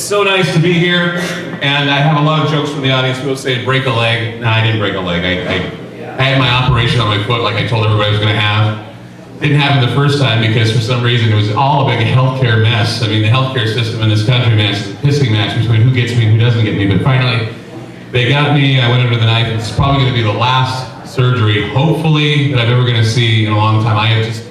so nice to be here, and I have a lot of jokes from the audience. People say break a leg. No, I didn't break a leg. I had my operation on my foot like I told everybody I was going to have. Didn't happen the first time because for some reason it was all a big healthcare mess. I mean, the healthcare system in this country, man, is a pissing match between who gets me and who doesn't get me. But finally, they got me. I went under the knife. It's probably going to be the last surgery, hopefully, that I'm ever going to see in a long time. I have just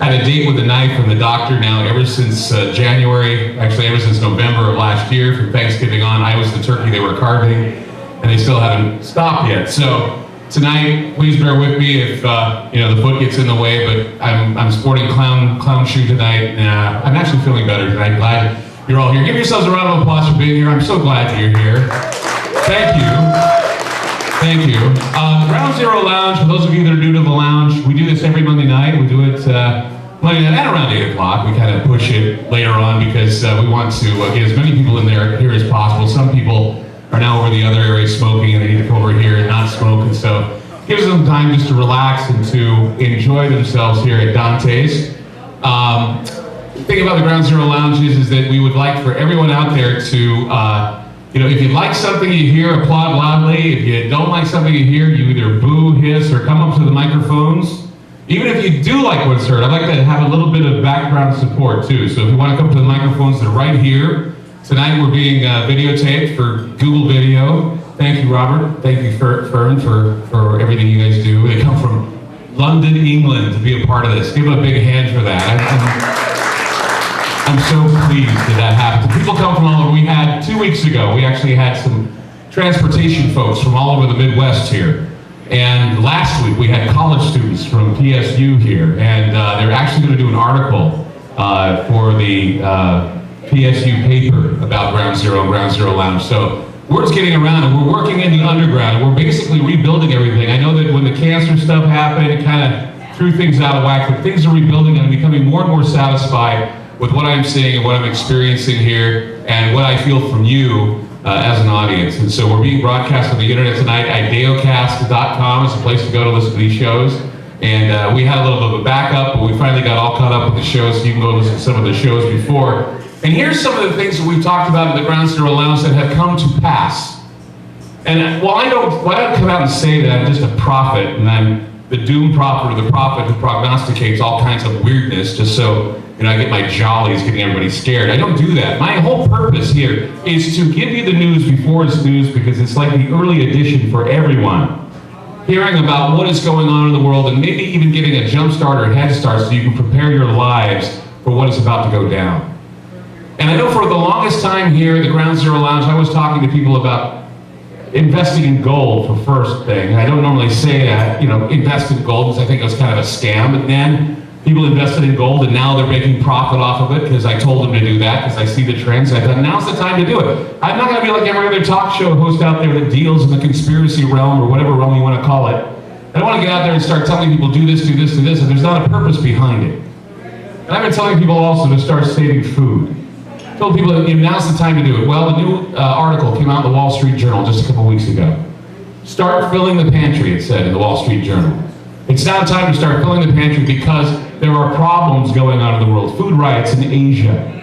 had a date with the knife from the doctor now ever since January, actually ever since November of last year. From Thanksgiving on, I was the turkey they were carving, and they still haven't stopped yet. So tonight, please bear with me if the foot gets in the way, but I'm sporting clown shoe tonight, and I'm actually feeling better tonight. Glad you're all here. Give yourselves a round of applause for being here. I'm so glad that you're here. Thank you. Thank you. Ground Zero Lounge, for those of you that are new to the lounge, we do this every Monday night. We do it Monday night at around 8 o'clock. We kind of push it later on because we want to get as many people in there here as possible. Some people are now over the other area smoking and they need to come over here and not smoke, and so it gives them time just to relax and to enjoy themselves here at Dante's. The thing about the Ground Zero Lounges is that we would like for everyone out there to if you like something you hear, applaud loudly. If you don't like something you hear, you either boo, hiss, or come up to the microphones. Even if you do like what's heard, I'd like to have a little bit of background support too. So if you want to come to the microphones, they're right here. Tonight we're being videotaped for Google Video. Thank you, Robert. Thank you, Fern, for everything you guys do. They come from London, England to be a part of this. Give them a big hand for that. I'm so pleased that happened. People come from all over. We had 2 weeks ago, we actually had some transportation folks from all over the Midwest here. And last week we had college students from PSU here, and they're actually going to do an article for the PSU paper about Ground Zero Lounge. So word's getting around, and we're working in the underground, and we're basically rebuilding everything. I know that when the cancer stuff happened, it kind of threw things out of whack, but things are rebuilding, and I'm becoming more and more satisfied with what I'm seeing and what I'm experiencing here, and what I feel from you as an audience. And so we're being broadcast on the internet tonight. Ideocast.com is the place to go to listen to these shows. And we had a little bit of a backup, but we finally got all caught up with the shows, so you can go listen to some of the shows before. And here's some of the things that we've talked about in the Ground Zero Lounge that have come to pass. And while I don't come out and say that I'm just a prophet, and I'm the doom prophet or the prophet who prognosticates all kinds of weirdness, just so I get my jollies getting everybody scared. I don't do that. My whole purpose here is to give you the news before it's news, because it's like the early edition for everyone. Hearing about what is going on in the world, and maybe even getting a jump start or head start so you can prepare your lives for what is about to go down. And I know for the longest time here at the Ground Zero Lounge, I was talking to people about investing in gold for first thing. And I don't normally say that, invest in gold, because I think it was kind of a scam. But then people invested in gold, and now they're making profit off of it because I told them to do that, because I see the trends. I thought, now's the time to do it. I'm not going to be like every other talk show host out there that deals in the conspiracy realm, or whatever realm you want to call it. I don't want to get out there and start telling people, do this, do this, do this, and there's not a purpose behind it. And I've been telling people also to start saving food. I told people that now's the time to do it. Well, the new article came out in the Wall Street Journal just a couple weeks ago. Start filling the pantry, it said in the Wall Street Journal. It's now time to start filling the pantry because there are problems going on in the world. Food riots in Asia.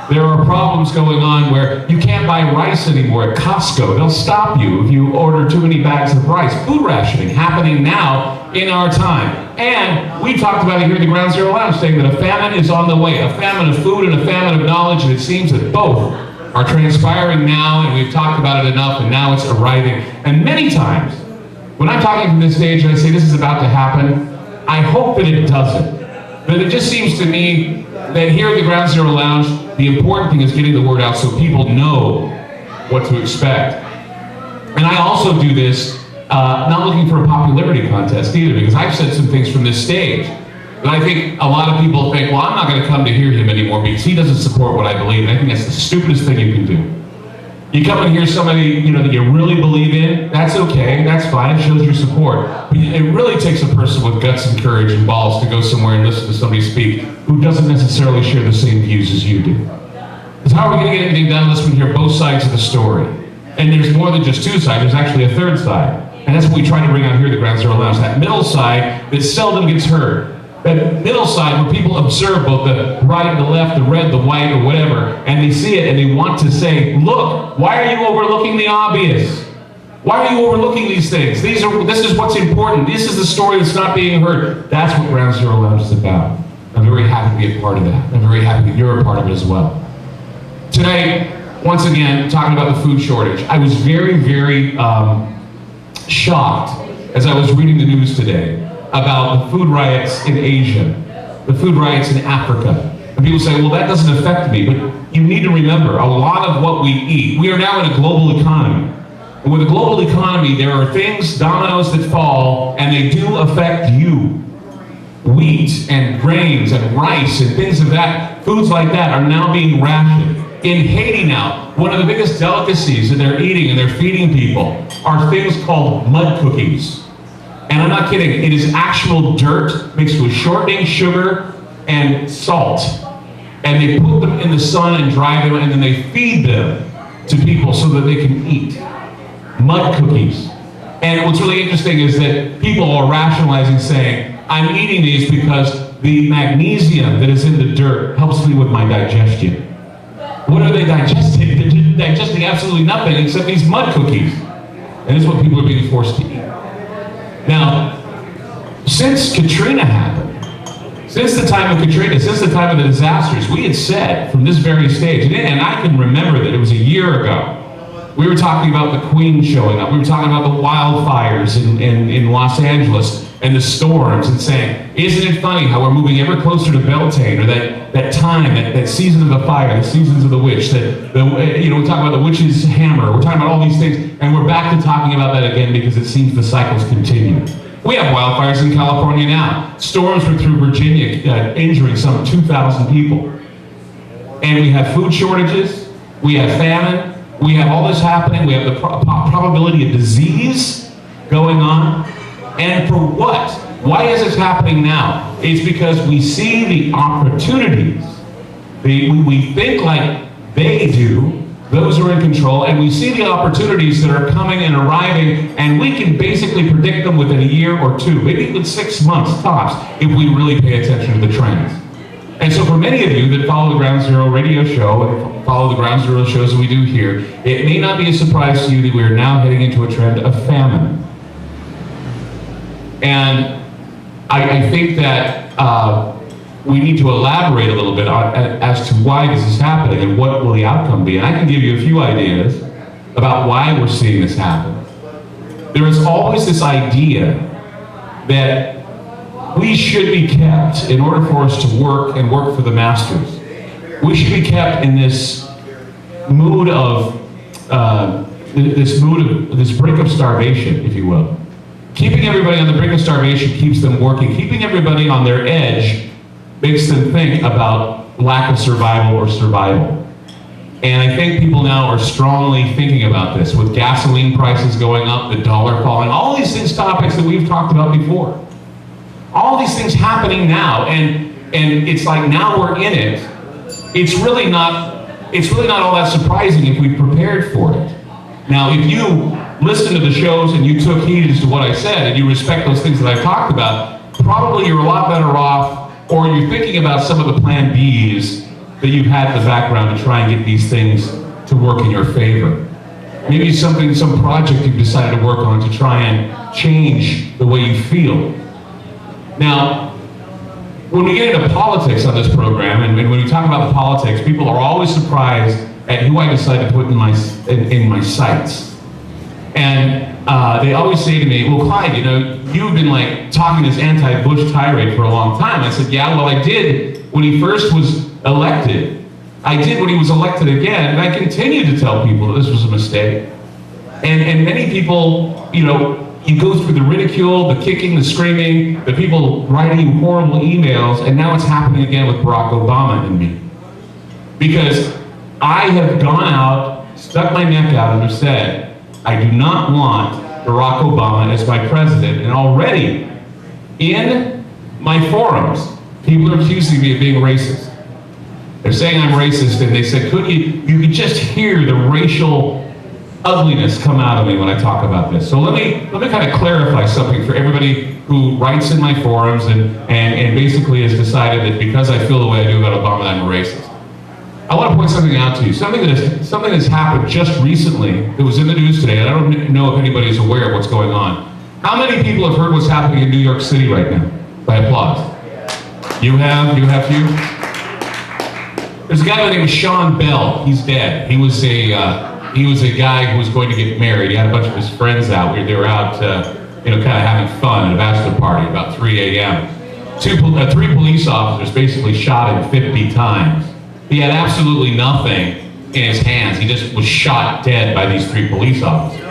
There are problems going on where you can't buy rice anymore at Costco. They'll stop you if you order too many bags of rice. Food rationing happening now in our time. And we talked about it here at the Ground Zero Lounge, saying that a famine is on the way. A famine of food and a famine of knowledge, and it seems that both are transpiring now, and we've talked about it enough, and now it's arriving. And many times, when I'm talking from this stage and I say this is about to happen, I hope that it doesn't. But it just seems to me that here at the Ground Zero Lounge, the important thing is getting the word out so people know what to expect. And I also do this not looking for a popularity contest either, because I've said some things from this stage that I think a lot of people think, well, I'm not going to come to hear him anymore because he doesn't support what I believe. And I think that's the stupidest thing you can do. You come and hear somebody that you really believe in, that's okay, that's fine, it shows your support. But it really takes a person with guts and courage and balls to go somewhere and listen to somebody speak who doesn't necessarily share the same views as you do. Because how are we going to get anything done unless we hear both sides of the story? And there's more than just two sides, there's actually a third side. And that's what we try to bring out here at the Ground Zero Lounge, that middle side that seldom gets heard. That middle side where people observe both the right, the left, the red, the white, or whatever, and they see it and they want to say, look, why are you overlooking the obvious? Why are you overlooking these things? This is what's important. This is the story that's not being heard. That's what Ground Zero Lounge is about. I'm very happy to be a part of that. I'm very happy that you're a part of it as well. Tonight, once again, talking about the food shortage. I was very, very shocked as I was reading the news today about the food riots in Asia, the food riots in Africa. And people say, well, that doesn't affect me. But you need to remember, a lot of what we eat, we are now in a global economy. And with a global economy, there are things, dominoes that fall, and they do affect you. Wheat and grains and rice and things of that, foods like that are now being rationed. In Haiti now, one of the biggest delicacies that they're eating and they're feeding people are things called mud cookies. And I'm not kidding, it is actual dirt mixed with shortening, sugar, and salt. And they put them in the sun and dry them, and then they feed them to people so that they can eat. Mud cookies. And what's really interesting is that people are rationalizing, saying, I'm eating these because the magnesium that is in the dirt helps me with my digestion. What are they digesting? They're digesting absolutely nothing except these mud cookies. And this is what people are being forced to eat. Now, since Katrina happened, since the time of Katrina, since the time of the disasters, we had said from this very stage, and I can remember that it was a year ago, we were talking about the Queen showing up. We were talking about the wildfires in Los Angeles and the storms, and saying, isn't it funny how we're moving ever closer to Beltane, or that time, that season of the fire, the seasons of the witch, we talk about the witch's hammer, we're talking about all these things, and we're back to talking about that again because it seems the cycles continue. We have wildfires in California now. Storms were through Virginia, injuring some 2,000 people. And we have food shortages, we have famine, we have all this happening, we have the probability of disease going on. And for what? Why is this happening now? It's because we see the opportunities. We think like they do, those who are in control, and we see the opportunities that are coming and arriving, and we can basically predict them within a year or two, maybe even 6 months tops, if we really pay attention to the trends. And so for many of you that follow the Ground Zero radio show and follow the Ground Zero shows that we do here, it may not be a surprise to you that we are now heading into a trend of famine. And I think that we need to elaborate a little bit on, as to why this is happening and what will the outcome be. And I can give you a few ideas about why we're seeing this happen. There is always this idea that we should be kept, in order for us to work and work for the masters, we should be kept in this mood of, this brink of starvation, if you will. Keeping everybody on the brink of starvation keeps them working. Keeping everybody on their edge makes them think about lack of survival or survival. And I think people now are strongly thinking about this, with gasoline prices going up, the dollar falling, all these things, topics that we've talked about before. All these things happening now, and it's like now we're in it. It's really not all that surprising if we prepared for it. Now, if you listen to the shows and you took heed as to what I said and you respect those things that I've talked about, probably you're a lot better off, or you're thinking about some of the plan Bs that you've had in the background to try and get these things to work in your favor. Maybe some project you've decided to work on to try and change the way you feel. Now, when we get into politics on this program, and when we talk about the politics, people are always surprised at who I decide to put in my sights. And they always say to me, well, Clyde, you've been like talking this anti-Bush tirade for a long time. I said, yeah, well, I did when he first was elected. I did when he was elected again, and I continue to tell people that this was a mistake. And many people, you go through the ridicule, the kicking, the screaming, the people writing you horrible emails, and now it's happening again with Barack Obama and me. Because I have gone out, stuck my neck out, and have said, I do not want Barack Obama as my president. And already, in my forums, people are accusing me of being racist. They're saying I'm racist, and they said, you could just hear the racial ugliness come out of me when I talk about this. So let me kind of clarify something for everybody who writes in my forums and basically has decided that because I feel the way I do about Obama, that I'm a racist. I want to point something out to you. Something that's happened just recently that was in the news today, and I don't know if anybody's aware of what's going on. How many people have heard what's happening in New York City right now? By applause. You have few? There's a guy by the name of Sean Bell. He's dead. He was a guy who was going to get married. He had a bunch of his friends out. They were out, kind of having fun at a bachelor party about 3 a.m. Three police officers basically shot him 50 times. He had absolutely nothing in his hands. He just was shot dead by these 3 police officers.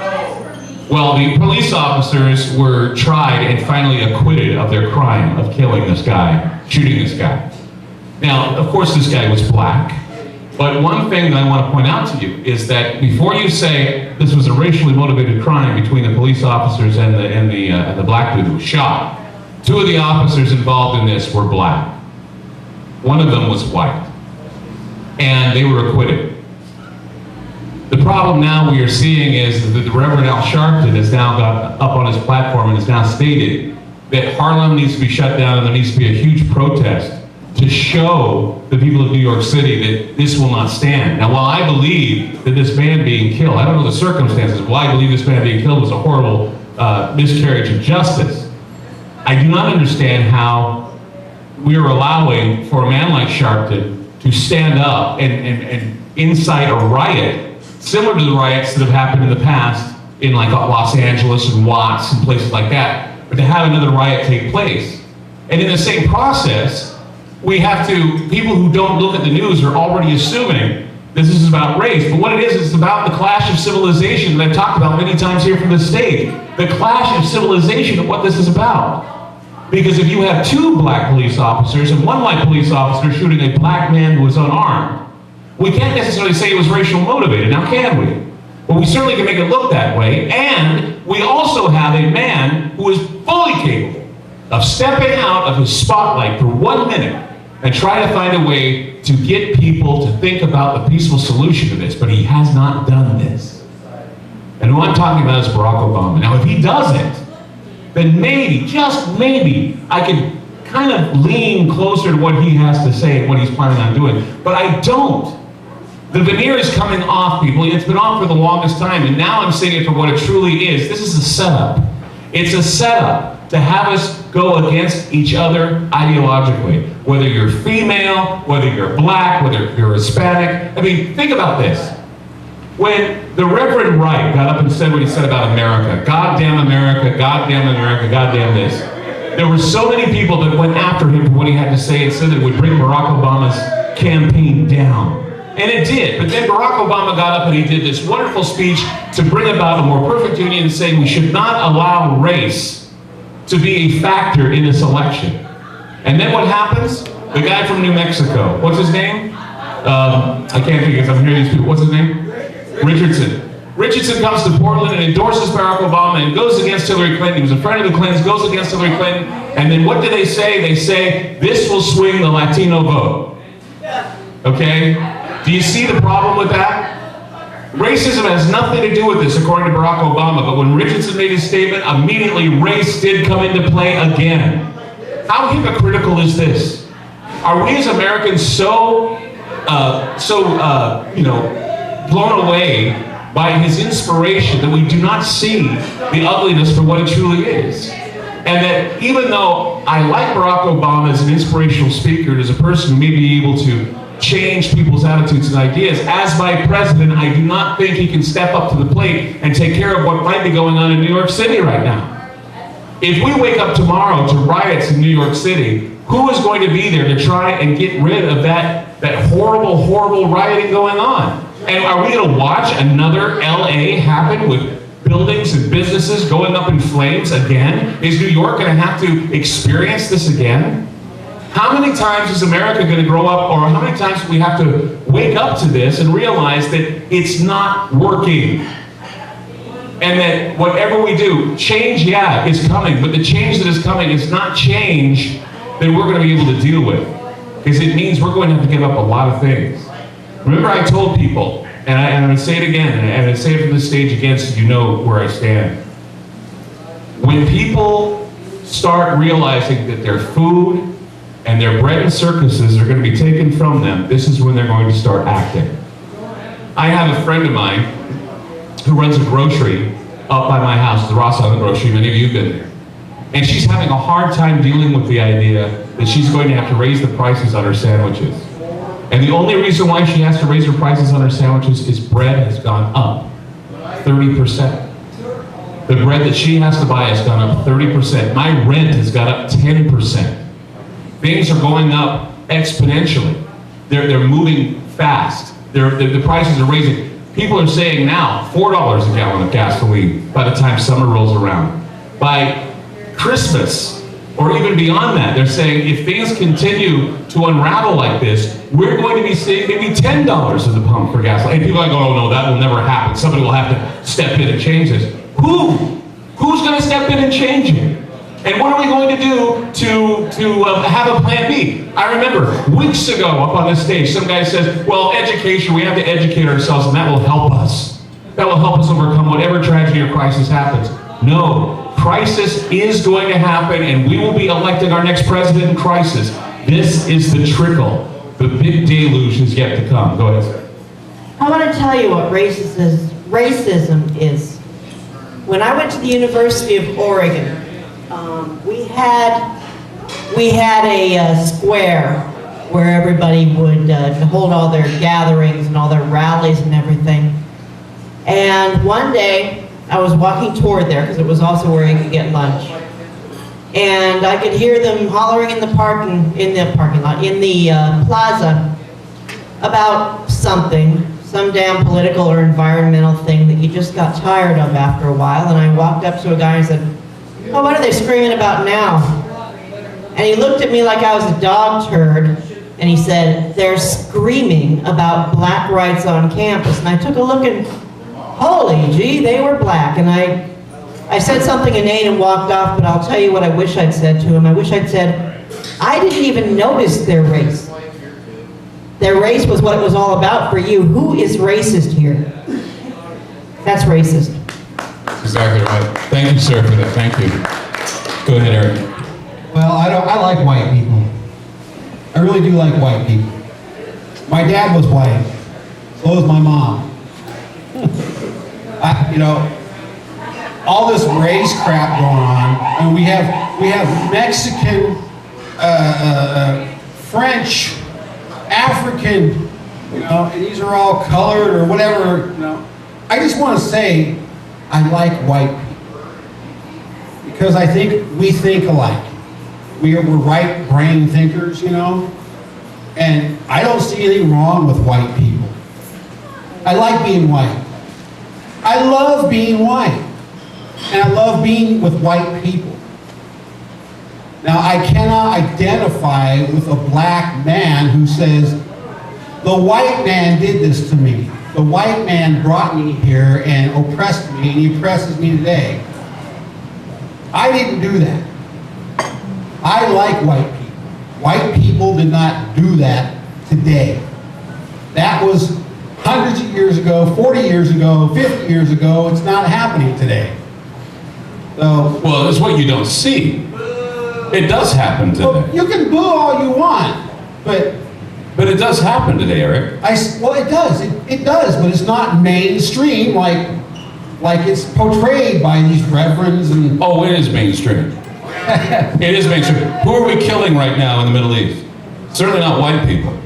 Well, the police officers were tried and finally acquitted of their crime of killing this guy, shooting this guy. Now, of course, this guy was black. But one thing that I want to point out to you is that before you say this was a racially motivated crime between the police officers and the black dude who was shot, 2 of the officers involved in this were black. One of them was white. And they were acquitted. The problem now we are seeing is that the Reverend Al Sharpton has now got up on his platform and has now stated that Harlem needs to be shut down and there needs to be a huge protest to show the people of New York City that this will not stand. Now, while I believe that this man being killed, I don't know the circumstances, but I believe this man being killed was a horrible miscarriage of justice. I do not understand how we are allowing for a man like Sharpton to stand up and incite a riot similar to the riots that have happened in the past in like Los Angeles and Watts and places like that, but to have another riot take place. And in the same process, we have to, people who don't look at the news are already assuming this is about race, but what it is, it's about the clash of civilization that I've talked about many times here from the stage. The clash of civilization of what this is about. Because if you have 2 black police officers and 1 white police officer shooting a black man who was unarmed, we can't necessarily say it was racial motivated, now can we? But we certainly can make it look that way, and we also have a man who is fully capable of stepping out of his spotlight for 1 minute and try to find a way to get people to think about the peaceful solution to this, but he has not done this. And who I'm talking about is Barack Obama. Now, if he doesn't, then maybe, just maybe, I could kind of lean closer to what he has to say and what he's planning on doing. But I don't. The veneer is coming off, people. It's been off for the longest time, and now I'm seeing it for what it truly is. This is a setup. It's a setup to have us go against each other ideologically. Whether you're female, whether you're black, whether you're Hispanic. I mean, think about this. When the Reverend Wright got up and said what he said about America, goddamn America, goddamn America, goddamn this, there were so many people that went after him for what he had to say and said that it would bring Barack Obama's campaign down. And it did. But then Barack Obama got up and he did this wonderful speech to bring about a more perfect union, saying we should not allow race to be a factor in this election. And then what happens? The guy from New Mexico, what's his name? I can't think of it. I'm hearing these people. What's his name? Richardson. Richardson comes to Portland and endorses Barack Obama and goes against Hillary Clinton. He was a friend of the Clintons, goes against Hillary Clinton. And then what do they say? They say, this will swing the Latino vote. Okay? Do you see the problem with that? Racism has nothing to do with this, according to Barack Obama. But when Richardson made his statement, immediately race did come into play again. How hypocritical is this? Are we as Americans so blown away by his inspiration that we do not see the ugliness for what it truly is? And that even though I like Barack Obama as an inspirational speaker and as a person who may be able to change people's attitudes and ideas, as my president, I do not think he can step up to the plate and take care of what might be going on in New York City right now. If we wake up tomorrow to riots in New York City, who is going to be there to try and get rid of that horrible, horrible rioting going on? And are we going to watch another LA happen with buildings and businesses going up in flames again? Is New York going to have to experience this again? How many times is America going to grow up, or how many times do we have to wake up to this and realize that it's not working? And that whatever we do, change, yeah, is coming, but the change that is coming is not change that we're going to be able to deal with. Because it means we're going to have to give up a lot of things. Remember I told people and I'm going to say it again, and I'm going to say it from the stage again so you know where I stand. When people start realizing that their food and their bread and circuses are going to be taken from them, this is when they're going to start acting. I have a friend of mine who runs a grocery up by my house, the Ross Island Grocery. Many of you have been there. And she's having a hard time dealing with the idea that she's going to have to raise the prices on her sandwiches. And the only reason why she has to raise her prices on her sandwiches is bread has gone up 30%. The bread that she has to buy has gone up 30%. My rent has gone up 10%. Things are going up exponentially. They're moving fast. The prices are raising. People are saying now $4 a gallon of gasoline by the time summer rolls around. By Christmas, or even beyond that, they're saying if things continue to unravel like this, we're going to be seeing maybe $10 at the pump for gasoline. And people are going, oh no, that will never happen. Somebody will have to step in and change this. Who? Who's going to step in and change it? And what are we going to do to have a plan B? I remember weeks ago up on this stage, some guy says, well, education, we have to educate ourselves and that will help us. That will help us overcome whatever tragedy or crisis happens. No, crisis is going to happen and we will be electing our next president in crisis. This is the trickle. The big deluge is yet to come. Go ahead, sir. I want to tell you what racism is. When I went to the University of Oregon, we had a square where everybody would hold all their gatherings and all their rallies and everything. And one day, I was walking toward there because it was also where you could get lunch. And I could hear them hollering in the parking lot, in the plaza, about something, some damn political or environmental thing that you just got tired of after a while. And I walked up to a guy and said, oh, what are they screaming about now? And he looked at me like I was a dog turd, and he said, they're screaming about black rights on campus. And I took a look and, holy gee, they were black. And I said something inane and walked off, but I'll tell you what I wish I'd said to him. I wish I'd said, I didn't even notice their race. Their race was what it was all about for you. Who is racist here? That's racist. That's exactly right. Thank you, sir, for that. Thank you. Go ahead, Eric. Well, I like white people. I really do like white people. My dad was white. So was my mom. All this race crap going on, and we have Mexican, French, African, and these are all colored or whatever. I just want to say, I like white people because I think we think alike. We're right brain thinkers, and I don't see anything wrong with white people. I like being white. I love being white. And I love being with white people. Now, I cannot identify with a black man who says, the white man did this to me. The white man brought me here and oppressed me, and he oppresses me today. I didn't do that. I like white people. White people did not do that today. That was hundreds of years ago, 40 years ago, 50 years ago. It's not happening today. So, well, that's what you don't see. It does happen today. Well, you can boo all you want, but it does happen today, Eric. Well, it does. It does, but it's not mainstream like it's portrayed by these reverends and. Oh, it is mainstream. It is mainstream. Who are we killing right now in the Middle East? Certainly not white people.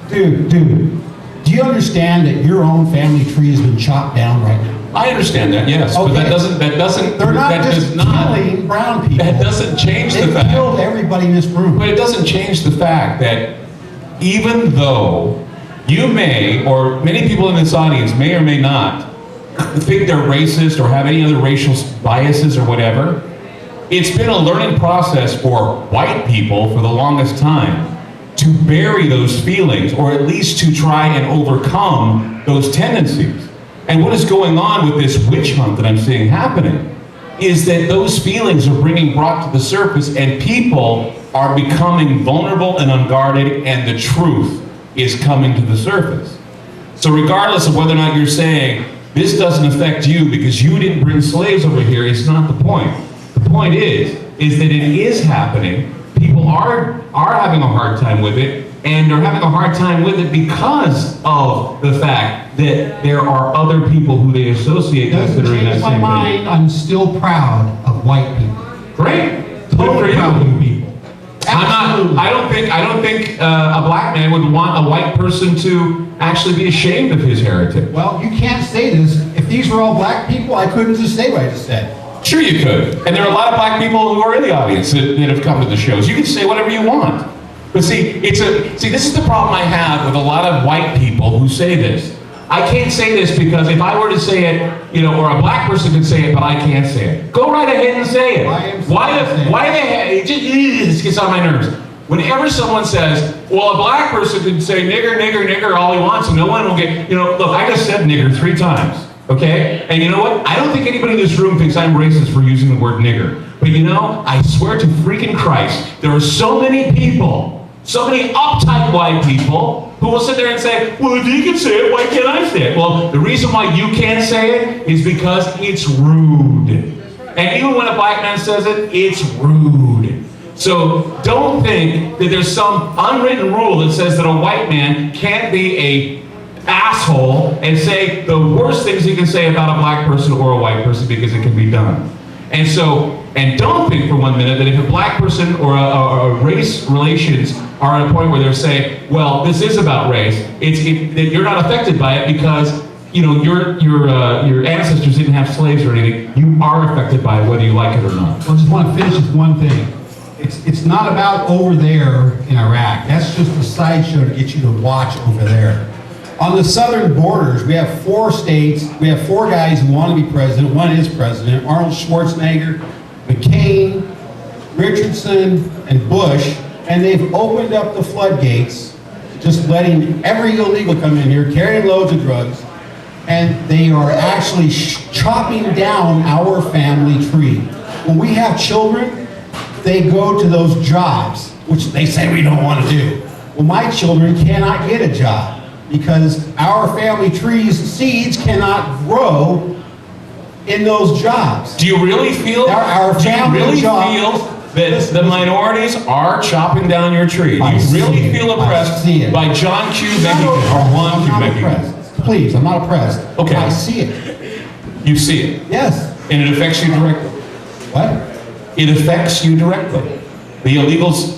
Dude, do you understand that your own family tree has been chopped down right now? I understand that, yes, okay. But that doesn't. They're not that just killing brown people. That doesn't change the fact. They killed everybody in this room. But it doesn't change the fact that even though you may, or many people in this audience may or may not, think they're racist or have any other racial biases or whatever, it's been a learning process for white people for the longest time to bury those feelings, or at least to try and overcome those tendencies. And what is going on with this witch hunt that I'm seeing happening is that those feelings are being brought to the surface and people are becoming vulnerable and unguarded, and the truth is coming to the surface. So regardless of whether or not you're saying, this doesn't affect you because you didn't bring slaves over here, it's not the point. The point is that it is happening. People are having a hard time with it, and they're having a hard time with it because of the fact that there are other people who they associate with that are in that Change my same mind. thing. I'm still proud of white people. Great. Totally proud of you people. Absolutely. I don't think a black man would want a white person to actually be ashamed of his heritage. Well, you can't say this. If these were all black people, I couldn't just say what I just said. Sure you could. And there are a lot of black people who are in the audience that have come to the shows. You can say whatever you want. But see, this is the problem I have with a lot of white people who say this. I can't say this because if I were to say it, you know, or a black person could say it, but I can't say it. Go right ahead and say it. Why the heck? It gets on my nerves. Whenever someone says, well, a black person could say nigger, nigger, nigger all he wants and no one will get, you know, look, I just said nigger 3 times. Okay? And you know what? I don't think anybody in this room thinks I'm racist for using the word nigger. But you know, I swear to freaking Christ, there are so many people, so many uptight white people who will sit there and say, well, if you can say it, why can't I say it? Well, the reason why you can't say it is because it's rude. And even when a black man says it, it's rude. So don't think that there's some unwritten rule that says that a white man can't be a asshole and say the worst things he can say about a black person or a white person because it can be done. And so, and don't think for 1 minute that if a black person or a race relations are at a point where they're saying, well, this is about race, that you're not affected by it because, you know, your ancestors didn't have slaves or anything. You are affected by it whether you like it or not. I just want to finish with one thing. It's not about over there in Iraq. That's just a sideshow to get you to watch over there. On the southern borders, we have 4 states. We have 4 guys who want to be president. One is president, Arnold Schwarzenegger, McCain, Richardson, and Bush. And they've opened up the floodgates, just letting every illegal come in here, carrying loads of drugs. And they are actually chopping down our family tree. When we have children, they go to those jobs, which they say we don't want to do. Well, my children cannot get a job because our family tree's seeds cannot grow in those jobs. Do you really feel that the minorities are chopping down your tree? Do you really feel oppressed by John Q. Mexican or Juan Q. Mexican? Please, I'm not oppressed. Okay. I see it. You see it? Yes. And it affects you directly? What? It affects you directly. The illegals,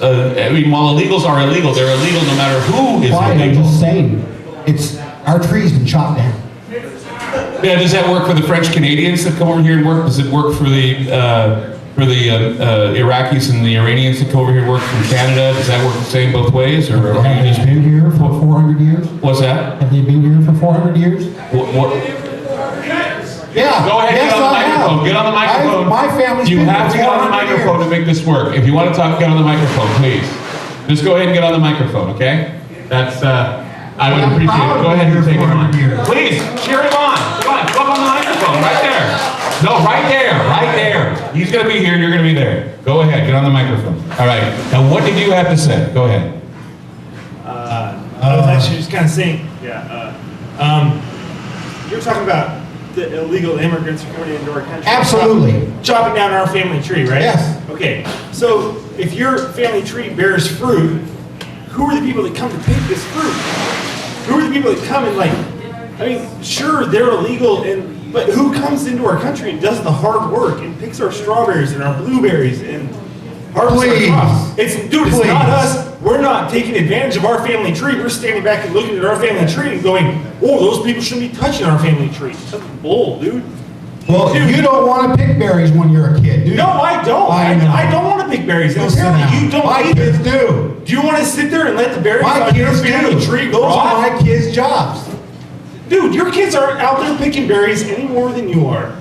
while illegals are illegal, they're illegal no matter who is Why? illegal. I'm just saying, our tree's been chopped down. Yeah, does that work for the French Canadians that come over here and work? Does it work for the Iraqis and the Iranians that come over here and work from Canada? Does that work the same both ways? Or Have they been here for 400 years? What's that? Have they been here for 400 years? What? Yeah. Go ahead, yes, get on the I microphone. have. Get on the microphone. My family's You been have to here get on the 400 microphone years. to make this work. If you want to talk, get on the microphone, please. Just go ahead and get on the microphone, okay? That's, I would I'm appreciate proud it. Go of ahead you and take it for on. 400 years. Please, cheer him on. Come on, go up on the microphone, right there. No, right there, right there. He's going to be here and you're going to be there. Go ahead, get on the microphone. All right, now what did you have to say? Go ahead. I was actually just kind of saying, you're talking about the illegal immigrants coming into our country. Absolutely. Chopping down our family tree, right? Yes. Okay, so if your family tree bears fruit, who are the people that come to pick this fruit? Who are the people that come and sure, they're illegal, but who comes into our country and does the hard work and picks our strawberries and our blueberries and harvests our crops? It's not us. We're not taking advantage of our family tree. We're standing back and looking at our family tree and going, oh, those people shouldn't be touching our family tree. That's bull, dude. Well, Dude. you don't want to pick berries when you're a kid, do you? No, I don't. I don't want to pick berries. And apparently you don't My either. kids do. Do you want to sit there and let the berries My on your kids family do. tree Those rot? are my kids' jobs. Dude, your kids aren't out there picking berries any more than you are.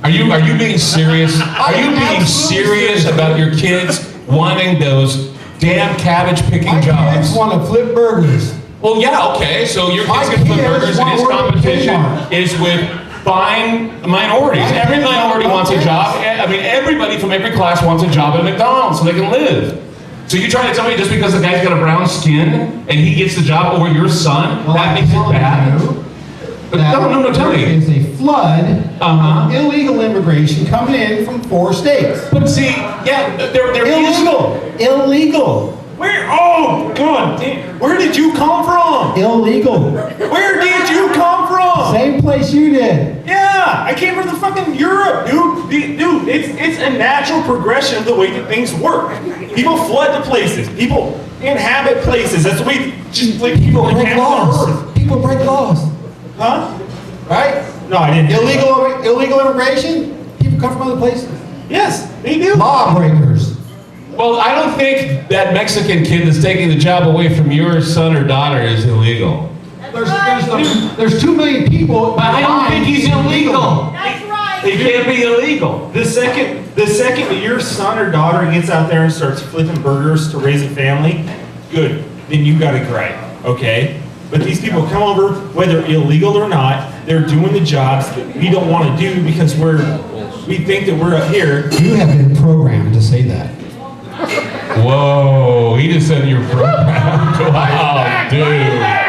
Are you being serious? Are you being serious about your kids wanting those damn cabbage picking My jobs? kids want to flip burgers. Well, yeah, okay. So your My kids can flip kids burgers, and want his to work at competition Kmart. is with fine minorities. My Every kids minority want wants a this. job. I mean, everybody from every class wants a job at McDonald's so they can live. So you trying to tell me just because the guy's got a brown skin and he gets the job over your son, that makes it bad? But no, tell There me. is a flood of illegal immigration coming in from 4 states. But see, yeah, they're Illegal. Where? Oh, God. Where did you come from? Illegal. Where did you come from? Same place you did. Yeah, I came from the fucking Europe, dude. Dude, it's a natural progression of the way that things work. People flood to places. People inhabit places. That's the way just like people Break inhabit the laws. earth. People break laws. Huh? Right? No, I didn't. Illegal immigration? People come from other places. Yes, they do. Lawbreakers. Well, I don't think that Mexican kid that's taking the job away from your son or daughter is illegal. There's 2 million people. But I don't think he's illegal. That's right. He can't be illegal. The second that your son or daughter gets out there and starts flipping burgers to raise a family, good. Then you got it right, okay? But these people come over, whether illegal or not, they're doing the jobs that we don't want to do because we think that we're up here. You have been programmed to say that. Whoa, he just said you're programmed. Wow, dude.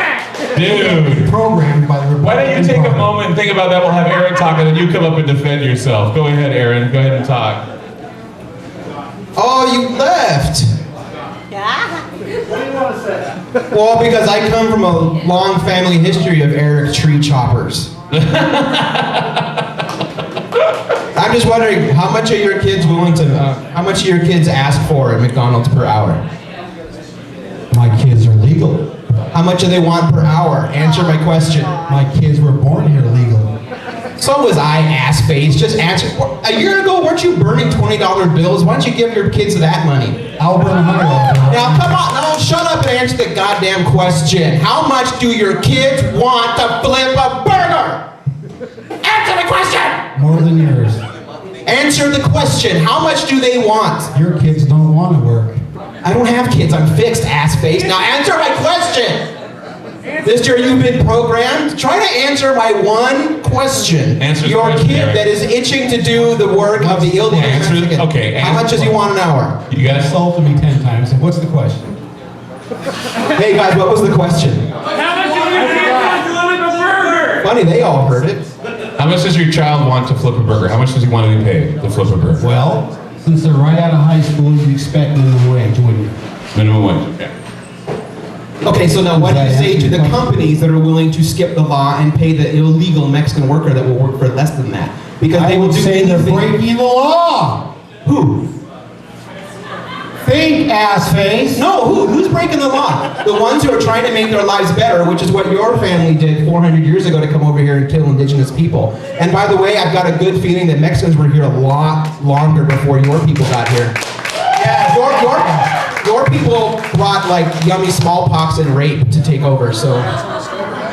Programmed by the Republican Why don't you take a Party. moment and think about that? We'll have Aaron talk and then you come up and defend yourself. Go ahead, Aaron. Go ahead and talk. Oh, you left. Yeah. Well, because I come from a long family history of Eric tree choppers. I'm just wondering, how much are your kids willing to, how much do your kids ask for at McDonald's per hour? My kids are legal. How much do they want per hour? Answer my question. My kids were born here legal. So was I, ass face. Just answer. A year ago, weren't you burning $20 bills? Why don't you give your kids that money? I'll burn $100. Now, come on. No, shut up and answer the goddamn question. How much do your kids want to flip a burger? Answer the question! More than yours. Answer the question. How much do they want? Your kids don't want to work. I don't have kids. I'm fixed, ass face. Now answer my question. Mister, you've been programmed. Try to answer my one question. Answer the Your question, kid Eric. that is itching to do the work of the illegal Answer the- Mexican. okay, How answer much does he want an hour? You guys Insulted me 10 times. And what's the question? Hey guys, what was the question? How much do you think to flip a burger? Funny, they all heard it. How much does your child want to flip a burger? How much does he want to be paid to flip a burger? Well, since they're right out of high school, you'd expect minimum wage, wouldn't you? Minimum wage. Okay. Okay, so now what do you say to the companies that are willing to skip the law and pay the illegal Mexican worker that will work for less than that? Because I they will would do say they're anything. breaking the law. Who? Think, ass face. No, who's breaking the law? The ones who are trying to make their lives better, which is what your family did 400 years ago to come over here and kill indigenous people. And by the way, I've got a good feeling that Mexicans were here a lot longer before your people got here. Yeah, your people brought like yummy smallpox and rape to take over, so.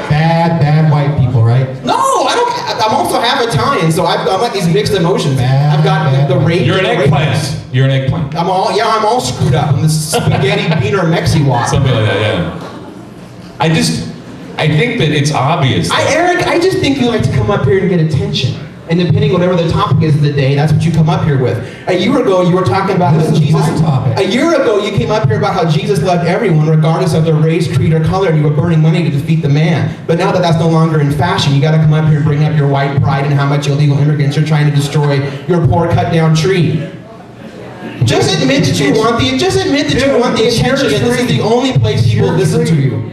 Bad white people, right? No, I'm also half Italian, so I've got like these mixed emotions. I've got the rape. You're an the rape- eggplant. You're an eggplant. I'm all screwed up. I'm this spaghetti beaner Mexi walk. Something like that, yeah. I think that it's obvious. Eric, I just think you like to come up here and get attention. And depending on whatever the topic is of the day, that's what you come up here with. A year ago, you were talking about This how is Jesus. my topic. A year ago, you came up here about how Jesus loved everyone, regardless of their race, creed, or color, and you were burning money to defeat the man. But now that that's no longer in fashion, you got to come up here and bring up your white pride and how much illegal immigrants are trying to destroy your poor cut-down tree. Just admit that you want the. Just admit that you want the attention, and this is the only place people listen to you.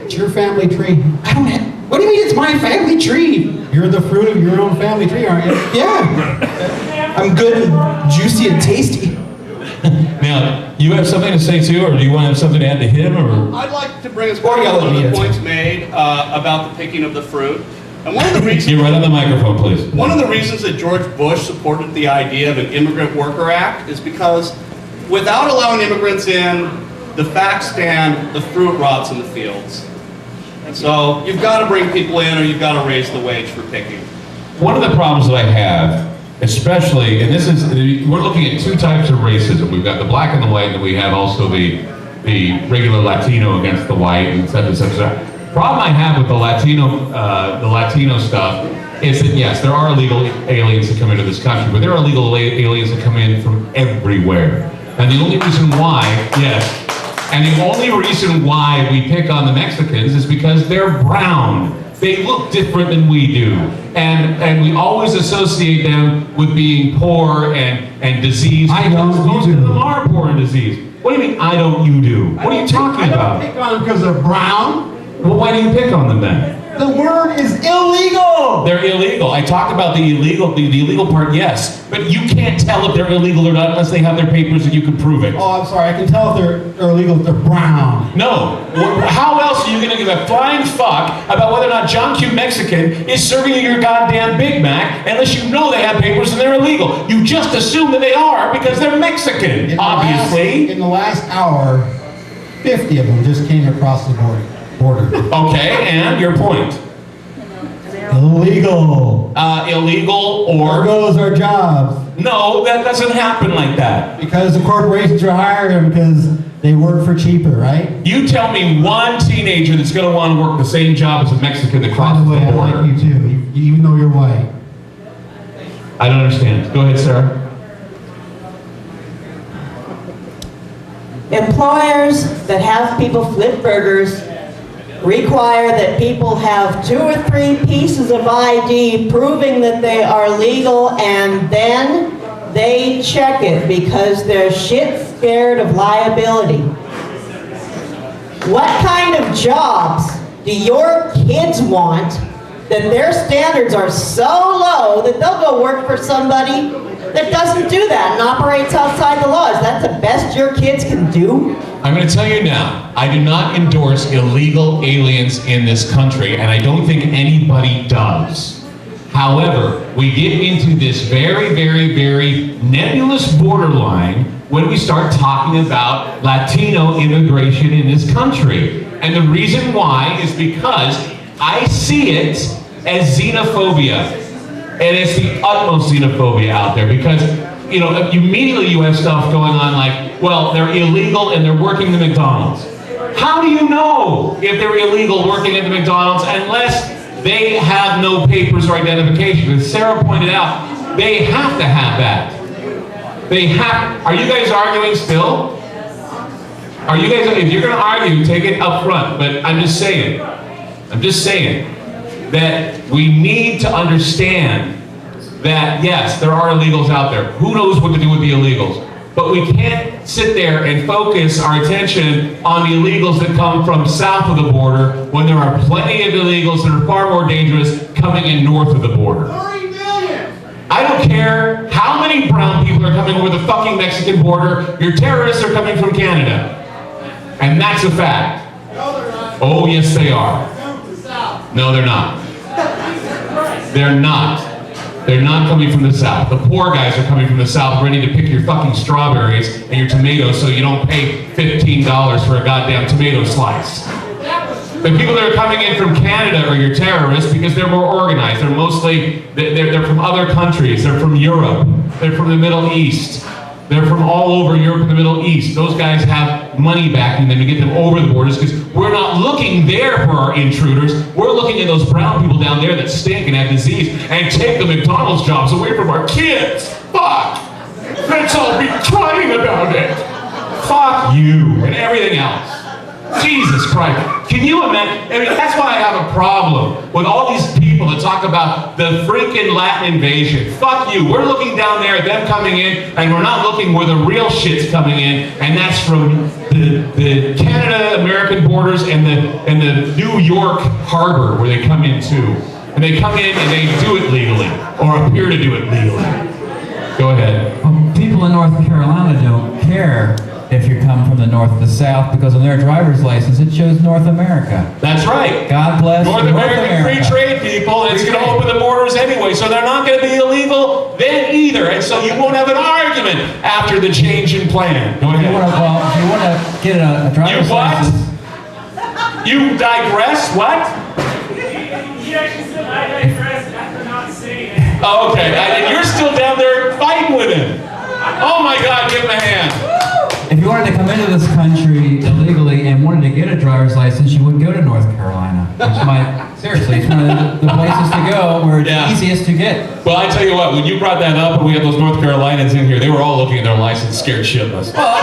It's your family tree. I don't have. What do you mean it's my family tree? You're the fruit of your own family tree, aren't you? Yeah. I'm good and juicy and tasty. Now, you have something to say too, or do you want to have something to add to him, or? I'd like to bring us Or back to yell at one of me, the that's points made about the picking of the fruit. And one of the reasons You right on the microphone, please. One of the reasons that George Bush supported the idea of an Immigrant Worker Act is because without allowing immigrants in, the facts stand, the fruit rots in the fields. And so you've got to bring people in or you've got to raise the wage for picking. One of the problems that I have, especially, and this is, we're looking at two types of racism. We've got the black and the white, and we have also the regular Latino against the white, and et cetera, et cetera, et cetera. Problem I have with the Latino stuff is that yes, there are illegal aliens that come into this country, but there are illegal aliens that come in from everywhere. And the only reason why, yes, and the only reason why we pick on the Mexicans is because they're brown. They look different than we do. And we always associate them with being poor and disease. I don't, because most you of do. them are poor and diseased. What do you mean, I don't, you do? What are you talking I about? don't pick on them because they're brown. Well, why do you pick on them then? The word is illegal. They're illegal. I talked about the illegal part, yes. But you can't tell if they're illegal or not unless they have their papers and you can prove it. Oh, I'm sorry. I can tell if they're illegal if they're brown. No. How else are you going to give a flying fuck about whether or not John Q. Mexican is serving you your goddamn Big Mac unless you know they have papers and they're illegal? You just assume that they are because they're Mexican, obviously. In the last hour, 50 of them just came across the border. Okay, and your point? Illegal. Illegal There or... goes our jobs. No, that doesn't happen like that. Because the corporations are hiring them because they work for cheaper, right? You tell me one teenager that's going to want to work the same job as a Mexican that By crosses the way, the I border. like you too, even though you're white. I don't understand. Go ahead, Sarah. Employers that have people flip burgers require that people have 2 or 3 pieces of ID proving that they are legal, and then they check it because they're shit scared of liability. What kind of jobs do your kids want that their standards are so low that they'll go work for somebody that doesn't do that and operates outside the laws? That's the best your kids can do? I'm going to tell you now, I do not endorse illegal aliens in this country, and I don't think anybody does. However, we get into this very, very, very nebulous borderline when we start talking about Latino immigration in this country. And the reason why is because I see it as xenophobia. And it's the utmost xenophobia out there because, you know, immediately you have stuff going on like, well, they're illegal and they're working the McDonald's. How do you know if they're illegal working at the McDonald's unless they have no papers or identification? As Sarah pointed out, they have to have that. They have. Are you guys arguing still? Are you guys, if you're going to argue, take it up front. But I'm just saying that we need to understand that, yes, there are illegals out there. Who knows what to do with the illegals? But we can't sit there and focus our attention on the illegals that come from south of the border when there are plenty of illegals that are far more dangerous coming in north of the border. 30 million! I don't care how many brown people are coming over the fucking Mexican border. Your terrorists are coming from Canada. And that's a fact. No, they're not. Oh, yes, they are. Come to the south. No, they're not. They're not. They're not coming from the south. The poor guys are coming from the south ready to pick your fucking strawberries and your tomatoes so you don't pay $15 for a goddamn tomato slice. The people that are coming in from Canada are your terrorists because they're more organized. They're mostly, they're from other countries. They're from Europe. They're from the Middle East. They're from all over Europe and the Middle East. Those guys have money backing them to get them over the borders because we're not looking there for our intruders. We're looking at those brown people down there that stink and have disease and take the McDonald's jobs away from our kids. Fuck! Let's all be crying about it. Fuck you and everything else. Jesus Christ. Can you imagine? I mean, that's why I have a problem with all these people that talk about the freaking Latin invasion. Fuck you. We're looking down there at them coming in, and we're not looking where the real shit's coming in, and that's from the Canada-American borders and the New York harbor where they come in too. And they come in and they do it legally, or appear to do it legally. Go ahead. Well, people in North Carolina don't care if you come from the north to the south because on their driver's license it shows North America. That's right. God bless North American free trade people, and it's going to open the borders anyway, so they're not going to be illegal then either, and so you won't have an argument after the change in plan. Go If you want ahead. to get a driver's You what? license, You digress? What? He actually said I digress after not saying it. Oh, okay. And you're still down there fighting with him. Oh my God, give him a hand. if you wanted to come into this country illegally and wanted to get a driver's license, you would go to North Carolina, which might Seriously, it's one of the places to go where it's Yeah. easiest to get. Well, I tell you what, when you brought that up and we had those North Carolinians in here, they were all looking at their license scared shitless. Well,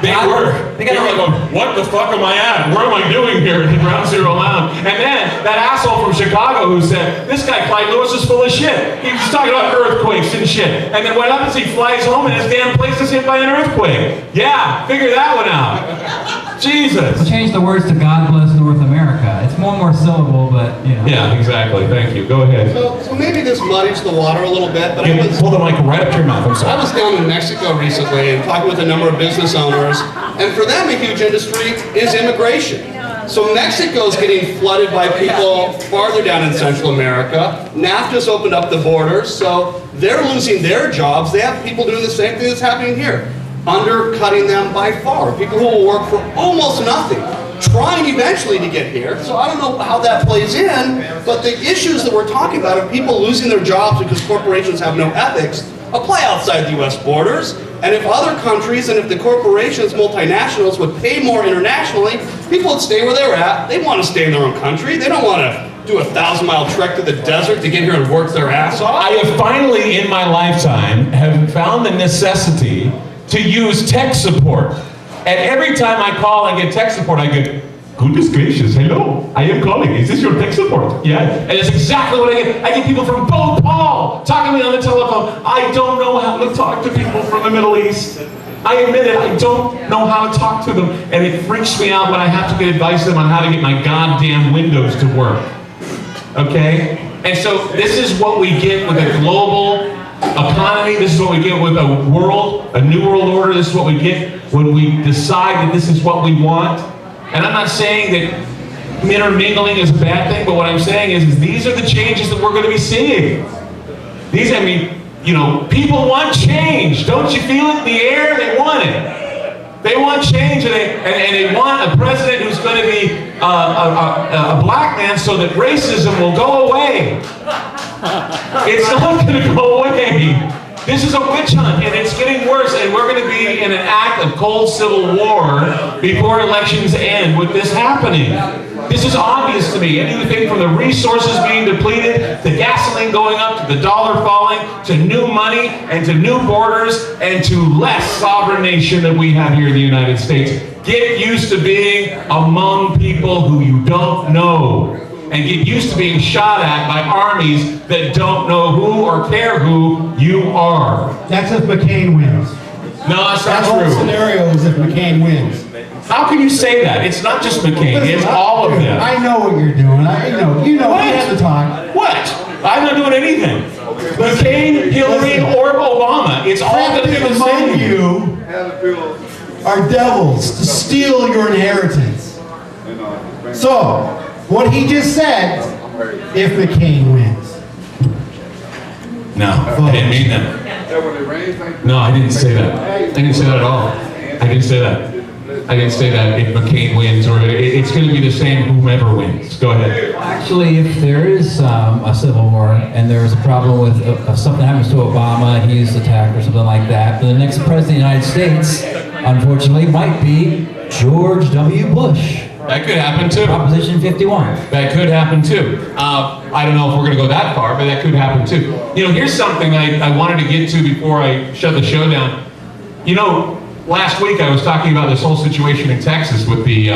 They were. They They got were like, going, what the fuck am I at? What am I doing here at Ground Zero Lounge? And then that asshole from Chicago who said, this guy Clyde Lewis is full of shit. He was talking about earthquakes and shit. And then what happens? He flies home and his damn place is hit by an earthquake. Yeah, figure that one out. Jesus. We'll change the words to God bless North America. It's one more syllable, but you know. Yeah, exactly. Thank you. Go ahead. So maybe this muddies the water a little bit, but Pull the mic right up to your mouth. I'm I sorry. was down in Mexico recently and talking with a number of business owners, and for them a huge industry is immigration. So Mexico's getting flooded by people farther down in Central America. NAFTA's opened up the borders, so they're losing their jobs. They have people doing the same thing that's happening here, undercutting them by far. People who will work for almost nothing, trying eventually to get here. So I don't know how that plays in, but the issues that we're talking about of people losing their jobs because corporations have no ethics apply outside the US borders. And if other countries and if the corporations, multinationals, would pay more internationally, people would stay where they're at. They want to stay in their own country. They don't want to do a 1,000-mile trek to the desert to get here and work their ass off. I have finally, in my lifetime, have found the necessity to use tech support. And every time I call and get tech support, I get, goodness gracious, hello, I am calling. Is this your tech support? Yeah. And it's exactly what I get. I get people from Bhopal talking to me on the telephone. I don't know how to talk to people from the Middle East. I admit it, I don't know how to talk to them. And it freaks me out when I have to get advice to them on how to get my goddamn windows to work. Okay? And so this is what we get with a global economy. This is what we get with a world, a new world order. This is what we get when we decide that this is what we want. And I'm not saying that intermingling is a bad thing, but what I'm saying is these are the changes that we're going to be seeing. These, I mean, you know, people want change. Don't you feel it in the air? They want it. They want change, and they want a president who's going to be a black man so that racism will go away. It's not going to go away. This is a witch hunt, and it's getting worse, and we're going to be in an act of cold civil war before elections end with this happening. This is obvious to me. Anything from the resources being depleted, to gasoline going up, to the dollar falling, to new money, and to new borders, and to less sovereign nation that we have here in the United States. Get used to being among people who you don't know. And get used to being shot at by armies that don't know who or care who you are. That's if McCain wins. No, that's That not whole true. scenario is if McCain wins. How can you say that? It's not just McCain, it's all of them. I know what you're doing. You know. What? We have to talk. What? I'm not doing anything. McCain, Hillary, or Obama. It's all going to be the Among same. you are devils to steal your inheritance. So, what he just said, if McCain wins. No, I didn't mean that. No, I didn't say that. I didn't say that at all. I didn't say that. I didn't say that if McCain wins, or it's going to be the same whomever wins. Go ahead. Actually, if there is a civil war and there's a problem with if something happens to Obama, he's attacked or something like that, the next president of the United States, unfortunately, might be George W. Bush. That could happen too. Proposition 51. That could happen too. I don't know if we're going to go that far, but that could happen too. You know, here's something I wanted to get to before I shut the show down. You know, last week I was talking about this whole situation in Texas with the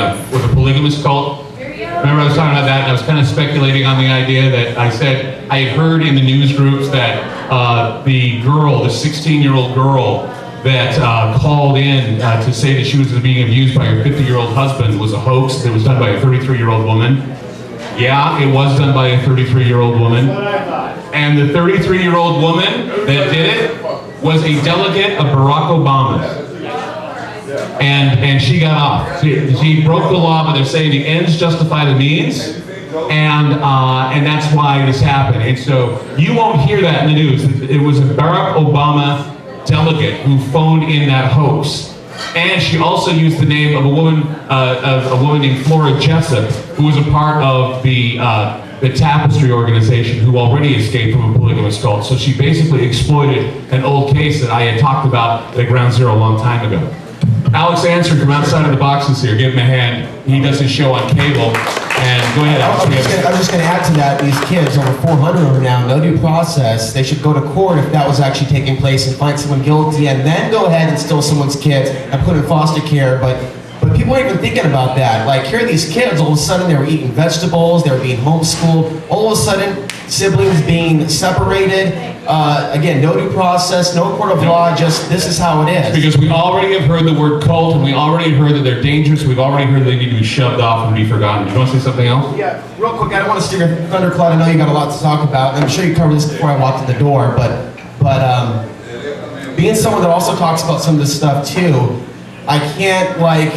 polygamous cult. Remember I was talking about that, and I was kind of speculating on the idea that I said I had heard in the news groups that the 16-year-old girl that called in to say that she was being abused by her 50-year-old husband was a hoax that was done by a 33-year-old woman. Yeah, it was done by a 33-year-old woman. And the 33-year-old woman that did it was a delegate of Barack Obama's. And she got off. She broke the law, but they're saying the ends justify the means. And that's why this happened. And so you won't hear that in the news. It was a Barack Obama delegate who phoned in that hoax. And she also used the name of a woman named Flora Jessup, who was a part of the Tapestry organization, who already escaped from a polygamous cult. So she basically exploited an old case that I had talked about at Ground Zero a long time ago. Alex Answer from outside of the boxes here. Give him a hand. He does his show on cable. And go ahead, Alex. I'm just going to add to that, these kids, over 400 of them now, no due process. They should go to court if that was actually taking place and find someone guilty and then go ahead and steal someone's kids and put in foster care. But people aren't even thinking about that. Like, here are these kids, all of a sudden they were eating vegetables, they were being homeschooled, all of a sudden siblings being separated. Again, no due process, no court of law, just this is how it is. Because we already have heard the word cult, and we already have heard that they're dangerous. We've already heard they need to be shoved off and be forgotten. Do you want to say something else? Yeah, real quick, I don't want to steer your thunder, Clyde. I know you got a lot to talk about, and I'm sure you covered this before I walked in the door, but being someone that also talks about some of this stuff too, I can't, like,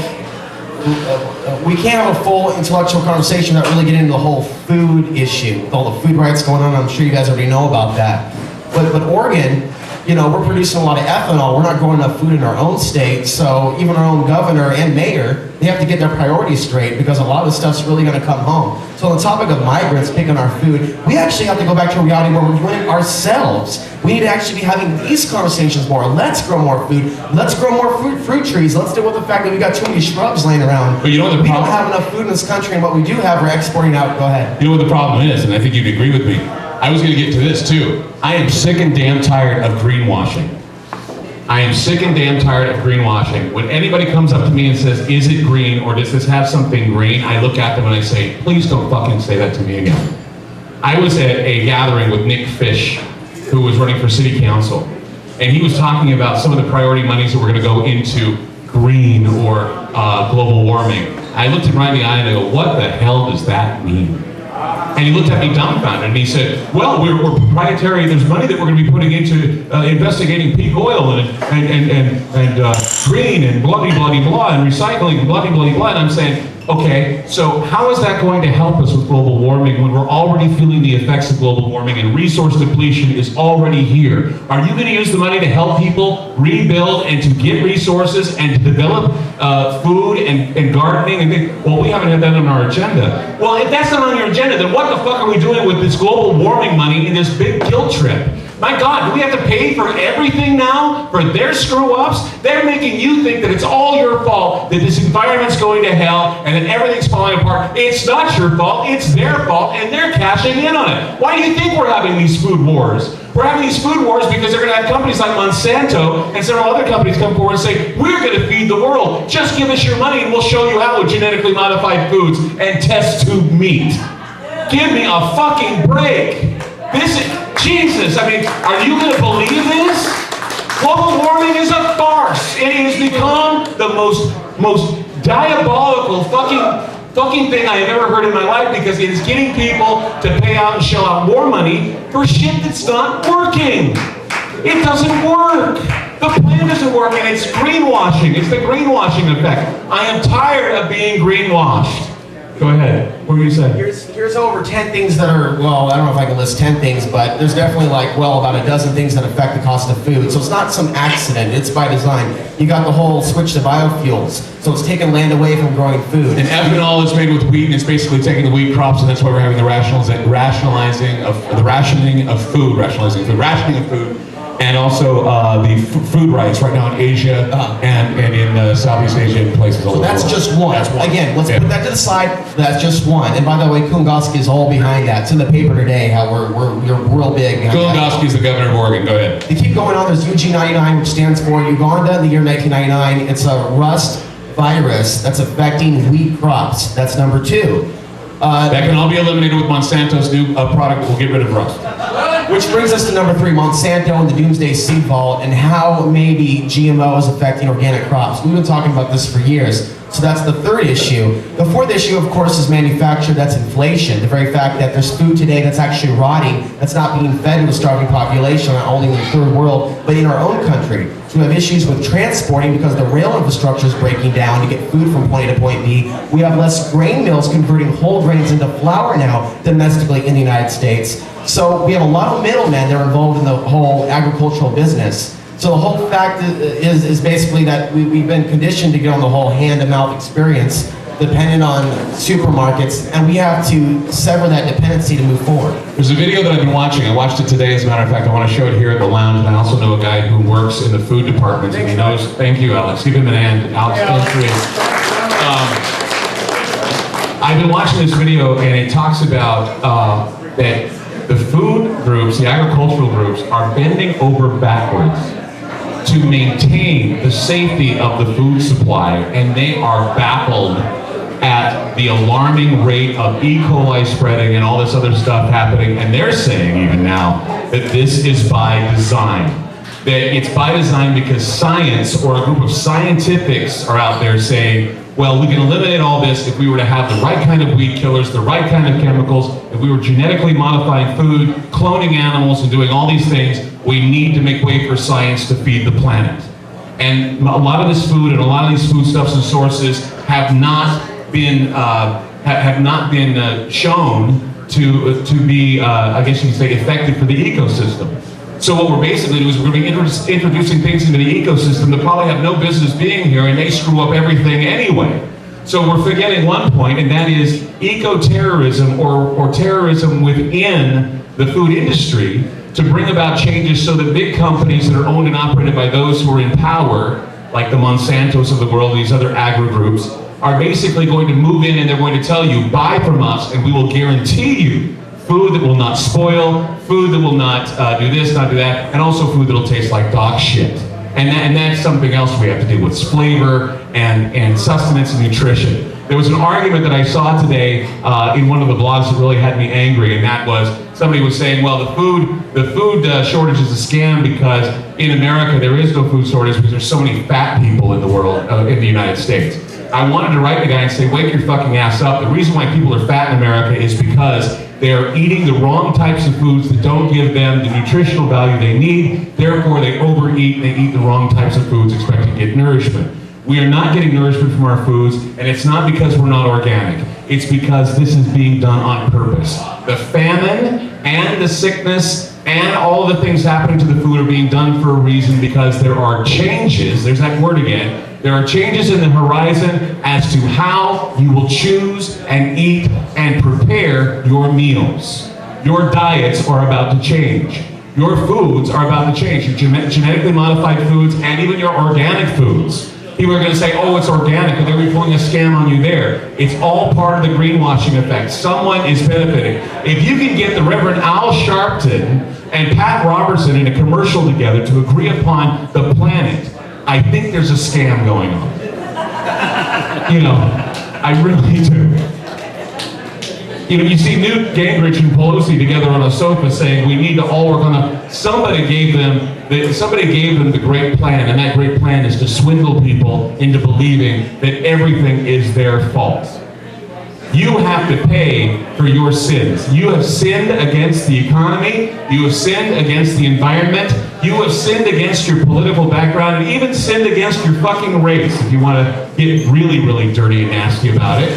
we can't have a full intellectual conversation without really getting into the whole food issue, with all the food riots going on. I'm sure you guys already know about that. But Oregon, you know, we're producing a lot of ethanol. We're not growing enough food in our own state, so even our own governor and mayor, they have to get their priorities straight because a lot of the stuff's really going to come home. So on the topic of migrants picking our food, we actually have to go back to a reality where we're doing it ourselves. We need to actually be having these conversations more. Let's grow more food. Let's grow more fruit trees. Let's deal with the fact that we got too many shrubs laying around. But you know what the we problem- don't have enough food in this country, and what we do have, we're exporting out. Go ahead. You know what the problem is, and I think you'd agree with me. I was going to get to this too. I am sick and damn tired of greenwashing. I am sick and damn tired of greenwashing. When anybody comes up to me and says, is it green or does this have something green? I look at them and I say, please don't fucking say that to me again. I was at a gathering with Nick Fish, who was running for city council. And he was talking about some of the priority monies that were going to go into green or global warming. I looked him right in the eye and I go, what the hell does that mean? And he looked at me dumbfounded and he said, well, we're proprietary, there's money that we're going to be putting into investigating peak oil and green and blah, and recycling and blah. And I'm saying, okay, so how is that going to help us with global warming when we're already feeling the effects of global warming and resource depletion is already here? Are you going to use the money to help people rebuild and to get resources and to develop food and gardening and things? Well, we haven't had that on our agenda. Well, if that's not on your agenda, then what the fuck are we doing with this global warming money in this big guilt trip? My God, do we have to pay for everything now? For their screw-ups? They're making you think that it's all your fault, that this environment's going to hell, and that everything's falling apart. It's not your fault, it's their fault, and they're cashing in on it. Why do you think we're having these food wars? We're having these food wars because they're going to have companies like Monsanto and several other companies come forward and say, we're going to feed the world. Just give us your money and we'll show you how with genetically modified foods and test tube meat. Give me a fucking break. This is, Jesus, I mean, are you going to believe this? Global warming is a farce. It has become the most diabolical fucking thing I have ever heard in my life because it is getting people to pay out and shell out more money for shit that's not working. It doesn't work. The plan doesn't work, and it's greenwashing. It's the greenwashing effect. I am tired of being greenwashed. Go ahead. What were you saying? Here's over 10 things that are, well, I don't know if I can list 10 things, but there's definitely like, well, about a dozen things that affect the cost of food. So it's not some accident, it's by design. You got the whole switch to biofuels. So it's taking land away from growing food. And ethanol is made with wheat, and it's basically taking the wheat crops, and that's why we're having the rationing of food. And also the food riots right now in Asia and in Southeast Asia and places all over the world. So that's just one. Again, let's put that to the side. That's just one. And by the way, Kungoski is all behind that. It's in the paper today how we're real big. Kungoski is the governor of Oregon. Go ahead. They keep going on. There's UG99, which stands for Uganda in the year 1999. It's a rust virus that's affecting wheat crops. That's number 2. That can all be eliminated with Monsanto's new product that will get rid of rust. Which brings us to number 3, Monsanto and the Doomsday Seed Vault and how maybe GMO is affecting organic crops. We've been talking about this for years. So that's the 3rd issue. The 4th issue, of course, is manufacture. That's inflation. The very fact that there's food today that's actually rotting, that's not being fed to a starving population, not only in the 3rd world, but in our own country. So we have issues with transporting because the rail infrastructure is breaking down to get food from point A to point B. We have less grain mills converting whole grains into flour now domestically in the United States. So we have a lot of middlemen that are involved in the whole agricultural business. So the whole fact is basically that we've been conditioned to get on the whole hand-to-mouth experience dependent on supermarkets, and we have to sever that dependency to move forward. There's a video that I've been watching. I watched it today, as a matter of fact. I want to show it here at the lounge, and I also know a guy who works in the food department, and he knows. Thank you, Alex. Give him an hand. Alex, I I've been watching this video, and it talks about that the food groups, the agricultural groups, are bending over backwards to maintain the safety of the food supply, and they are baffled at the alarming rate of E. coli spreading and all this other stuff happening, and they're saying even now that this is by design. That it's by design because science, or a group of scientifics, are out there saying, well, we can eliminate all this if we were to have the right kind of weed killers, the right kind of chemicals, if we were genetically modifying food, cloning animals, and doing all these things. We need to make way for science to feed the planet. And a lot of this food and a lot of these foodstuffs and sources have not been shown to be, I guess you could say, effective for the ecosystem. So what we're basically doing is we're going to be introducing things into the ecosystem that probably have no business being here, and they screw up everything anyway. So we're forgetting one point, and that is eco-terrorism, or terrorism within the food industry, to bring about changes so that big companies that are owned and operated by those who are in power, like the Monsantos of the world, these other agri groups, are basically going to move in, and they're going to tell you, buy from us, and we will guarantee you food that will not spoil, food that will not do this, not do that, and also food that will taste like dog shit. And that's something else we have to do with flavor and sustenance and nutrition. There was an argument that I saw today in one of the blogs that really had me angry, and that was, somebody was saying, well, the food shortage is a scam because in America there is no food shortage because there's so many fat people in the world, in the United States. I wanted to write the guy and say, wake your fucking ass up. The reason why people are fat in America is because they're eating the wrong types of foods that don't give them the nutritional value they need. Therefore, they overeat and they eat the wrong types of foods expecting to get nourishment. We are not getting nourishment from our foods, and it's not because we're not organic. It's because this is being done on purpose. The famine and the sickness and all the things happening to the food are being done for a reason, because there are changes, there's that word again, there are changes in the horizon as to how you will choose and eat and prepare your meals. Your diets are about to change. Your foods are about to change. Your genetically modified foods and even your organic foods. People are going to say, oh, it's organic, and they're going to be pulling a scam on you there. It's all part of the greenwashing effect. Someone is benefiting. If you can get the Reverend Al Sharpton and Pat Robertson in a commercial together to agree upon the planet, I think there's a scam going on. You know, I really do. You know, you see Newt Gingrich and Pelosi together on a sofa saying we need to all work on a. Somebody gave them the great plan, and that great plan is to swindle people into believing that everything is their fault. You have to pay for your sins. You have sinned against the economy. You have sinned against the environment. You have sinned against your political background, and even sinned against your fucking race, if you want to get really, really dirty and nasty about it.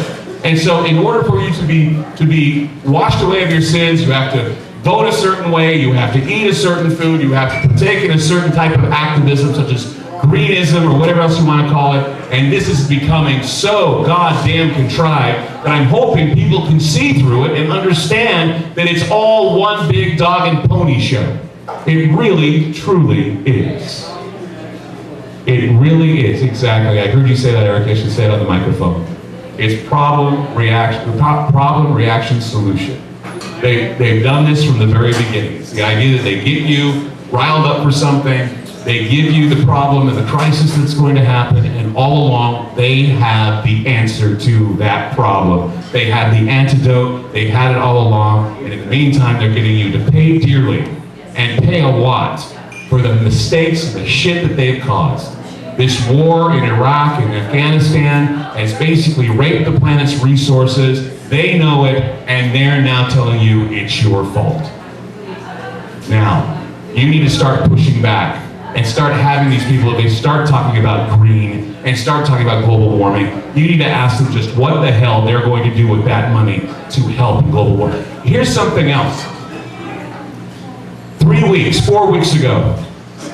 And so in order for you to be washed away of your sins, you have to vote a certain way, you have to eat a certain food, you have to partake in a certain type of activism, such as greenism or whatever else you want to call it. And this is becoming so goddamn contrived that I'm hoping people can see through it and understand that it's all one big dog and pony show. It really, truly is. It really is, exactly. I heard you say that, Eric. I should say it on the microphone. It's problem, reaction, solution. They've done this from the very beginning. It's the idea that they get you riled up for something, they give you the problem and the crisis that's going to happen, and all along they have the answer to that problem. They have the antidote, they've had it all along, and in the meantime they're getting you to pay dearly, and pay a lot, for the mistakes and the shit that they've caused. This war in Iraq and Afghanistan has basically raped the planet's resources. They know it, and they're now telling you it's your fault. Now, you need to start pushing back and start having these people, if they start talking about green and start talking about global warming, you need to ask them just what the hell they're going to do with that money to help global warming. Here's something else. 4 weeks ago,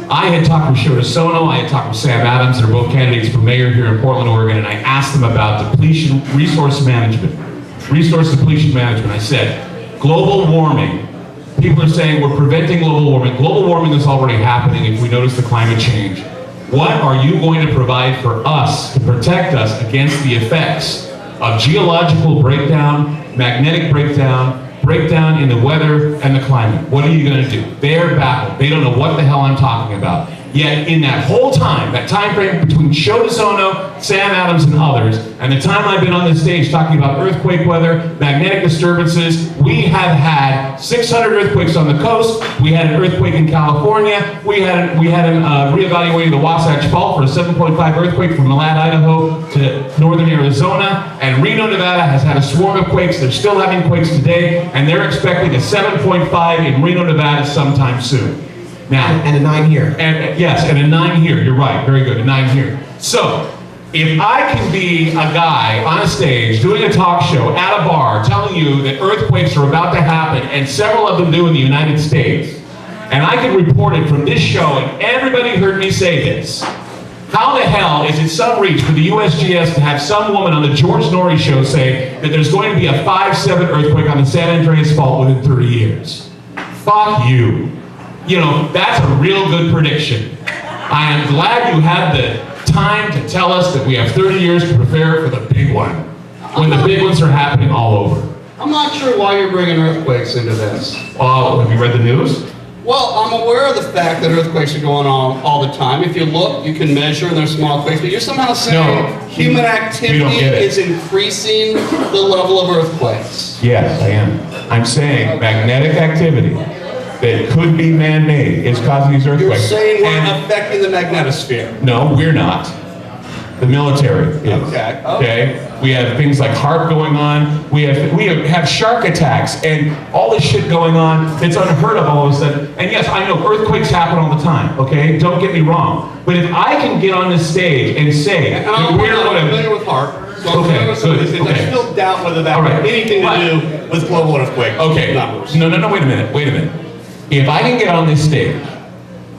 I had talked with Shota Sono, I had talked with Sam Adams, they're both candidates for mayor here in Portland, Oregon, and I asked them about resource depletion management. I said, global warming, people are saying we're preventing global warming. Global warming is already happening if we notice the climate change. What are you going to provide for us to protect us against the effects of geological breakdown, magnetic breakdown, breakdown in the weather and the climate. What are you going to do? They're baffled. They don't know what the hell I'm talking about. Yet in that whole time, that time frame between Shota Sono, Sam Adams, and others, and the time I've been on this stage talking about earthquake weather, magnetic disturbances, we have had 600 earthquakes on the coast. We had an earthquake in California. We had reevaluating the Wasatch Fault for a 7.5 earthquake from Malad, Idaho to northern Arizona. And Reno, Nevada has had a swarm of quakes. They're still having quakes today, and they're expecting a 7.5 in Reno, Nevada sometime soon. Now, And a 9 here. and yes, and a 9 here. You're right. Very good. A 9 here. So, if I can be a guy on a stage doing a talk show at a bar telling you that earthquakes are about to happen, and several of them do in the United States, and I can report it from this show, and everybody heard me say this, how the hell is it some reach for the USGS to have some woman on the George Norrie show say that there's going to be a 5.7 earthquake on the San Andreas Fault within 30 years? Fuck you. You know, that's a real good prediction. I am glad you had the time to tell us that we have 30 years to prepare for the big one, when the big ones are happening all over. I'm not sure why you're bringing earthquakes into this. Have you read the news? Well, I'm aware of the fact that earthquakes are going on all the time. If you look, you can measure, and there's small quakes, but you're somehow saying human activity is increasing the level of earthquakes. Yes, I am. I'm saying magnetic activity that could be man-made is causing these earthquakes. You're saying we're And- affecting the magnetosphere. No, we're not. The military is. Okay. Okay. We have things like HARP going on. We have shark attacks and all this shit going on that's unheard of all of a sudden. And yes, I know earthquakes happen all the time. Okay, don't get me wrong. But if I can get on this stage and say, And I'm familiar with HARP. So I'm Okay, familiar with some of good, these things. okay. I still doubt whether that All right. had anything to But- do with global earthquake Okay. numbers. No, wait a minute. If I can get on this stage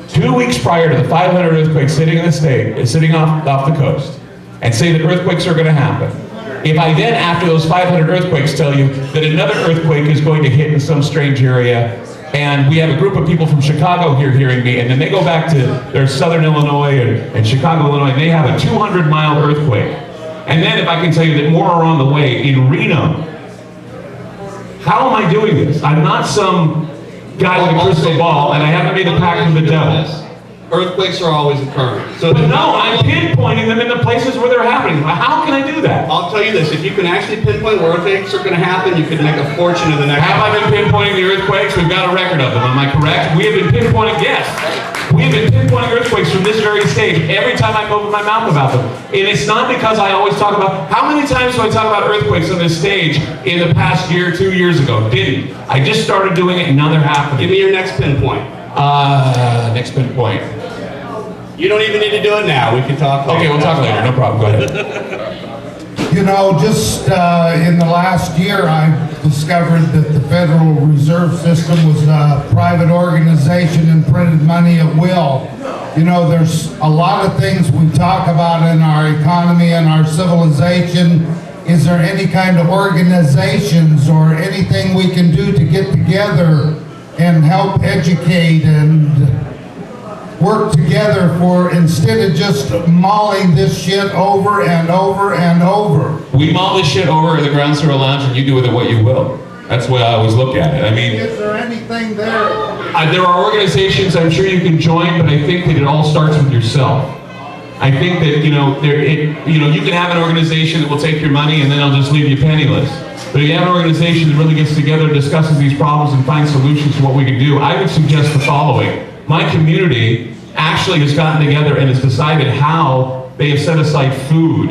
2 weeks prior to the 500 earthquakes sitting off the coast, and say that earthquakes are going to happen, if I then, after those 500 earthquakes, tell you that another earthquake is going to hit in some strange area, and we have a group of people from Chicago here hearing me, and then they go back to their southern Illinois and Chicago, Illinois, and they have a 200-mile earthquake. And then if I can tell you that more are on the way in Reno, how am I doing this? I'm not some guy with a crystal ball, and I haven't made a pact with the devil. Earthquakes are always occurring. So But no, I'm pinpointing them in the places where they're happening. How can I do that? I'll tell you this, if you can actually pinpoint where earthquakes are going to happen, you could make a fortune in the next... Have I been pinpointing the earthquakes? We've got a record of them, am I correct? We have been pinpointing, yes. We have been pinpointing earthquakes from this very stage every time I open my mouth about them. And it's not because I always talk about, how many times do I talk about earthquakes on this stage in the past year, 2 years ago? Didn't. I just started doing it and now they're happening. Give me your next pinpoint. Next pinpoint. You don't even need to do it now, we can talk later. Okay, we'll talk later, no problem, go ahead. You know, just in the last year, I discovered that the Federal Reserve System was a private organization and printed money at will. You know, there's a lot of things we talk about in our economy and our civilization. Is there any kind of organizations or anything we can do to get together and help educate and work together for, instead of just mulling this shit over and over and over? We mull this shit over at the Ground Zero Lounge and you do with it what you will. That's the way I always look at it. I mean, Is there anything there? there are organizations I'm sure you can join, but I think that it all starts with yourself. I think that, you can have an organization that will take your money and then they'll just leave you penniless. But if you have an organization that really gets together and discusses these problems and finds solutions to what we can do, I would suggest the following. My community actually has gotten together and has decided how they have set aside food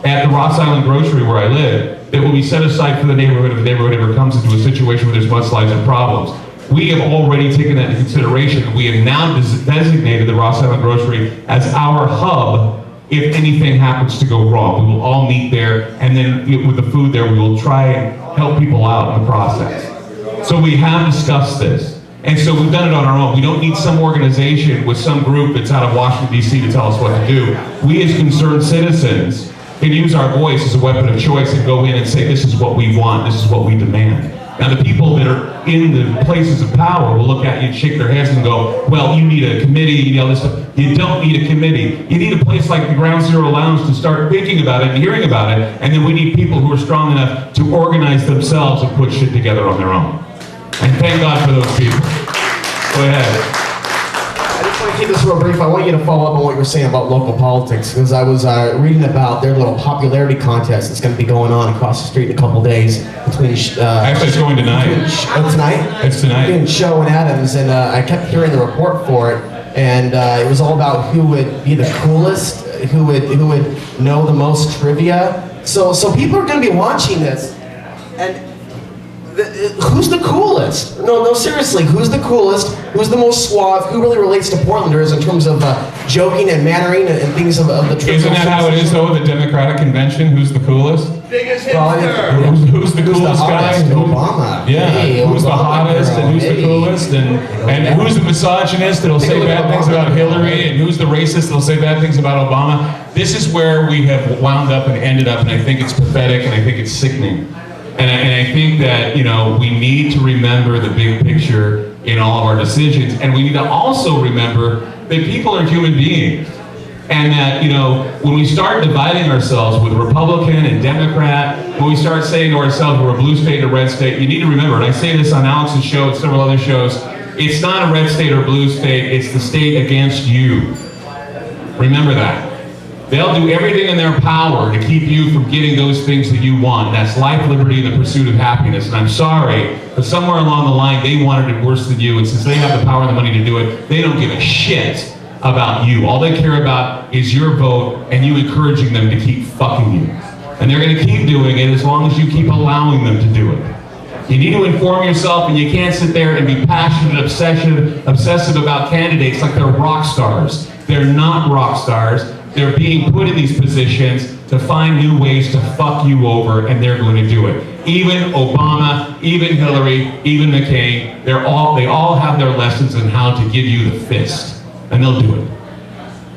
at the Ross Island Grocery where I live that will be set aside for the neighborhood if the neighborhood ever comes into a situation where there's mudslides and problems. We have already taken that into consideration. We have now designated the Ross Island Grocery as our hub if anything happens to go wrong. We will all meet there, and then with the food there, we will try and help people out in the process. So we have discussed this. And so we've done it on our own. We don't need some organization with some group that's out of Washington, D.C. to tell us what to do. We as concerned citizens can use our voice as a weapon of choice and go in and say, this is what we want, this is what we demand. Now the people that are in the places of power will look at you and shake their heads and go, well, you need a committee, you need all this stuff. You don't need a committee. You need a place like the Ground Zero Lounge to start thinking about it and hearing about it, and then we need people who are strong enough to organize themselves and put shit together on their own. And thank God for those people. Go ahead. I just want to keep this real brief. I want you to follow up on what you were saying about local politics, because I was reading about their little popularity contest that's going to be going on across the street in a couple days between. Actually, it's going tonight. Tonight? It's tonight. Between Show and Adams, and I kept hearing the report for it, and it was all about who would be the coolest, who would know the most trivia. So people are going to be watching this, and. Who's the coolest? No, seriously, who's the coolest? Who's the most suave? Who really relates to Portlanders in terms of joking and mannering and things of the trivial? Isn't that how it is, though, the Democratic Convention? Who's the coolest? Biggest Well, hipster. Who's the coolest guy? Obama. Yeah, Hey, who's the Obama hottest girl. and who's the Hey. coolest and who's the misogynist that'll Take a say look bad at things Obama. about Hillary and who's the racist that'll say bad things about Obama? This is where we have wound up and ended up, and I think it's pathetic and I think it's sickening. And I think that, we need to remember the big picture in all of our decisions, and we need to also remember that people are human beings. And that, when we start dividing ourselves with Republican and Democrat, when we start saying to ourselves we're a blue state and a red state, you need to remember, and I say this on Alex's show and several other shows, it's not a red state or blue state, it's the state against you. Remember that. They'll do everything in their power to keep you from getting those things that you want. That's life, liberty, and the pursuit of happiness. And I'm sorry, but somewhere along the line, they wanted it worse than you. And since they have the power and the money to do it, they don't give a shit about you. All they care about is your vote and you encouraging them to keep fucking you. And they're going to keep doing it as long as you keep allowing them to do it. You need to inform yourself, and you can't sit there and be passionate, obsessive about candidates like they're rock stars. They're not rock stars. They're being put in these positions to find new ways to fuck you over, and they're going to do it. Even Obama, even Hillary, even McCain, they all have their lessons on how to give you the fist, and they'll do it.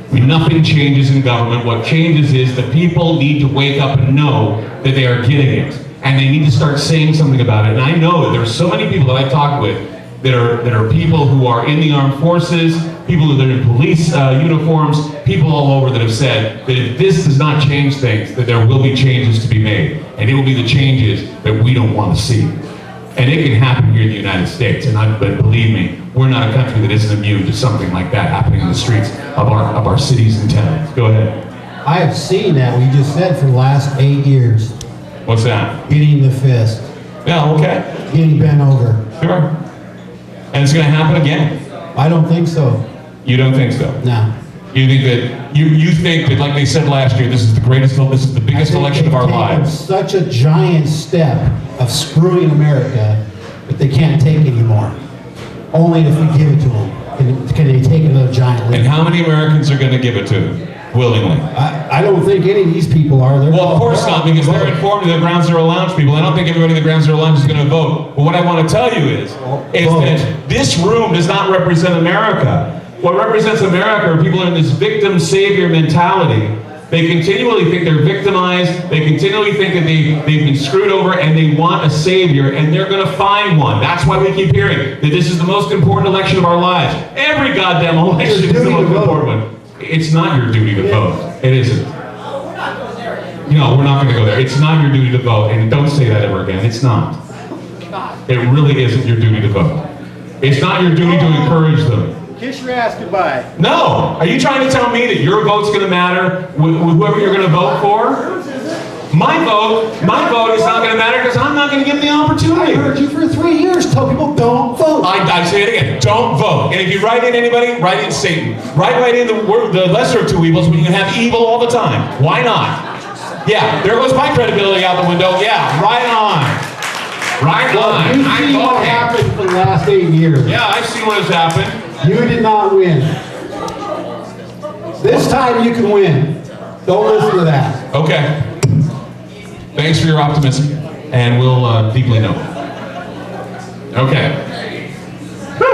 I mean, nothing changes in government. What changes is the people need to wake up and know that they are getting it, and they need to start saying something about it. And I know that there are so many people that I talk with that are people who are in the armed forces, people that are in police uniforms, people all over that have said that if this does not change things, that there will be changes to be made. And it will be the changes that we don't want to see. And it can happen here in the United States. But believe me, we're not a country that isn't immune to something like that happening in the streets of our cities and towns. Go ahead. I have seen that, we just said, for the last 8 years. What's that? Getting the fist, Yeah, okay. getting bent over. Sure. And it's going to happen again. I don't think so. You don't think so? No. You think that you think that, like they said last year, this is the biggest election of our lives. Such a giant step of screwing America that they can't take anymore. Only if we give it to them can they take another giant leap. And how many Americans are going to give it to them willingly? I don't think any of these people are. Well, of course not, because they're informed of the Ground Zero Lounge people. I don't think everybody in the Ground Zero Lounge is going to vote. But what I want to tell you is that this room does not represent America. What represents America are people in this victim-savior mentality. They continually think they're victimized. They continually think that they've been screwed over, and they want a savior, and they're going to find one. That's why we keep hearing that this is the most important election of our lives. Every goddamn election is the most important one. It's not your duty to vote. It isn't. No, we're not going to go there. It's not your duty to vote, and don't say that ever again. It's not. It really isn't your duty to vote. It's not your duty to encourage them. Kiss your ass goodbye. No! Are you trying to tell me that your vote's going to matter with whoever you're going to vote for? My vote is not going to matter because I'm not going to give them the opportunity. I heard you for 3 years tell people don't vote. I say it again, don't vote. And if you write in anybody, write in Satan. Write in the lesser of two evils, but you can have evil all the time. Why not? Yeah, there goes my credibility out the window. Yeah, right on. Right on. You've seen what happened for the last 8 years. Yeah, I've seen what has happened. You did not win. This time you can win. Don't listen to that. Okay. Thanks for your optimism, and we'll deeply know. Okay. Whew.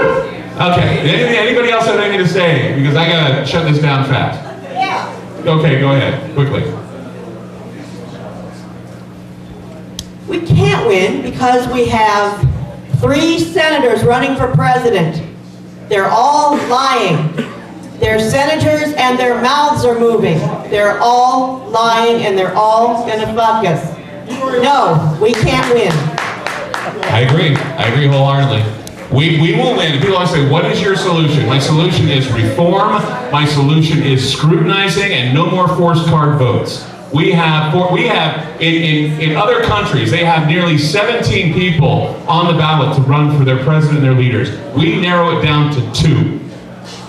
Okay. Anybody else have anything to say? Because I gotta shut this down fast. Yeah. Okay, go ahead, quickly. We can't can't win because we have 3 senators running for president. They're all lying. They're senators and their mouths are moving. They're all lying and they're all gonna fuck us. No, we can't win. I agree wholeheartedly. We will win. People always say, what is your solution? My solution is reform. My solution is scrutinizing and no more forced card votes. We have in other countries, they have nearly 17 people on the ballot to run for their president and their leaders. We narrow it down to 2.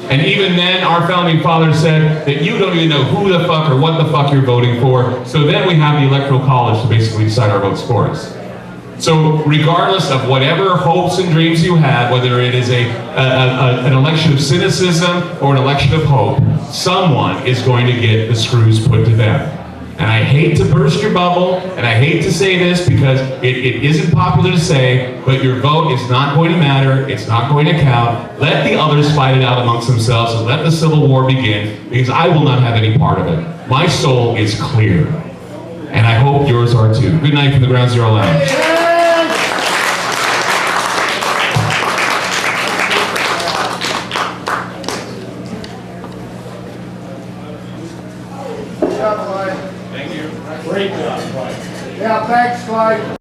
And even then, our founding fathers said that you don't even know who the fuck or what the fuck you're voting for. So then we have the Electoral College to basically decide our votes for us. So regardless of whatever hopes and dreams you have, whether it is an election of cynicism or an election of hope, someone is going to get the screws put to them. And I hate to burst your bubble, and I hate to say this because it isn't popular to say, but your vote is not going to matter, it's not going to count. Let the others fight it out amongst themselves and let the Civil War begin, because I will not have any part of it. My soul is clear, and I hope yours are too. Good night from the Ground Zero Lounge. Great job, Clyde. Yeah, thanks, Clyde.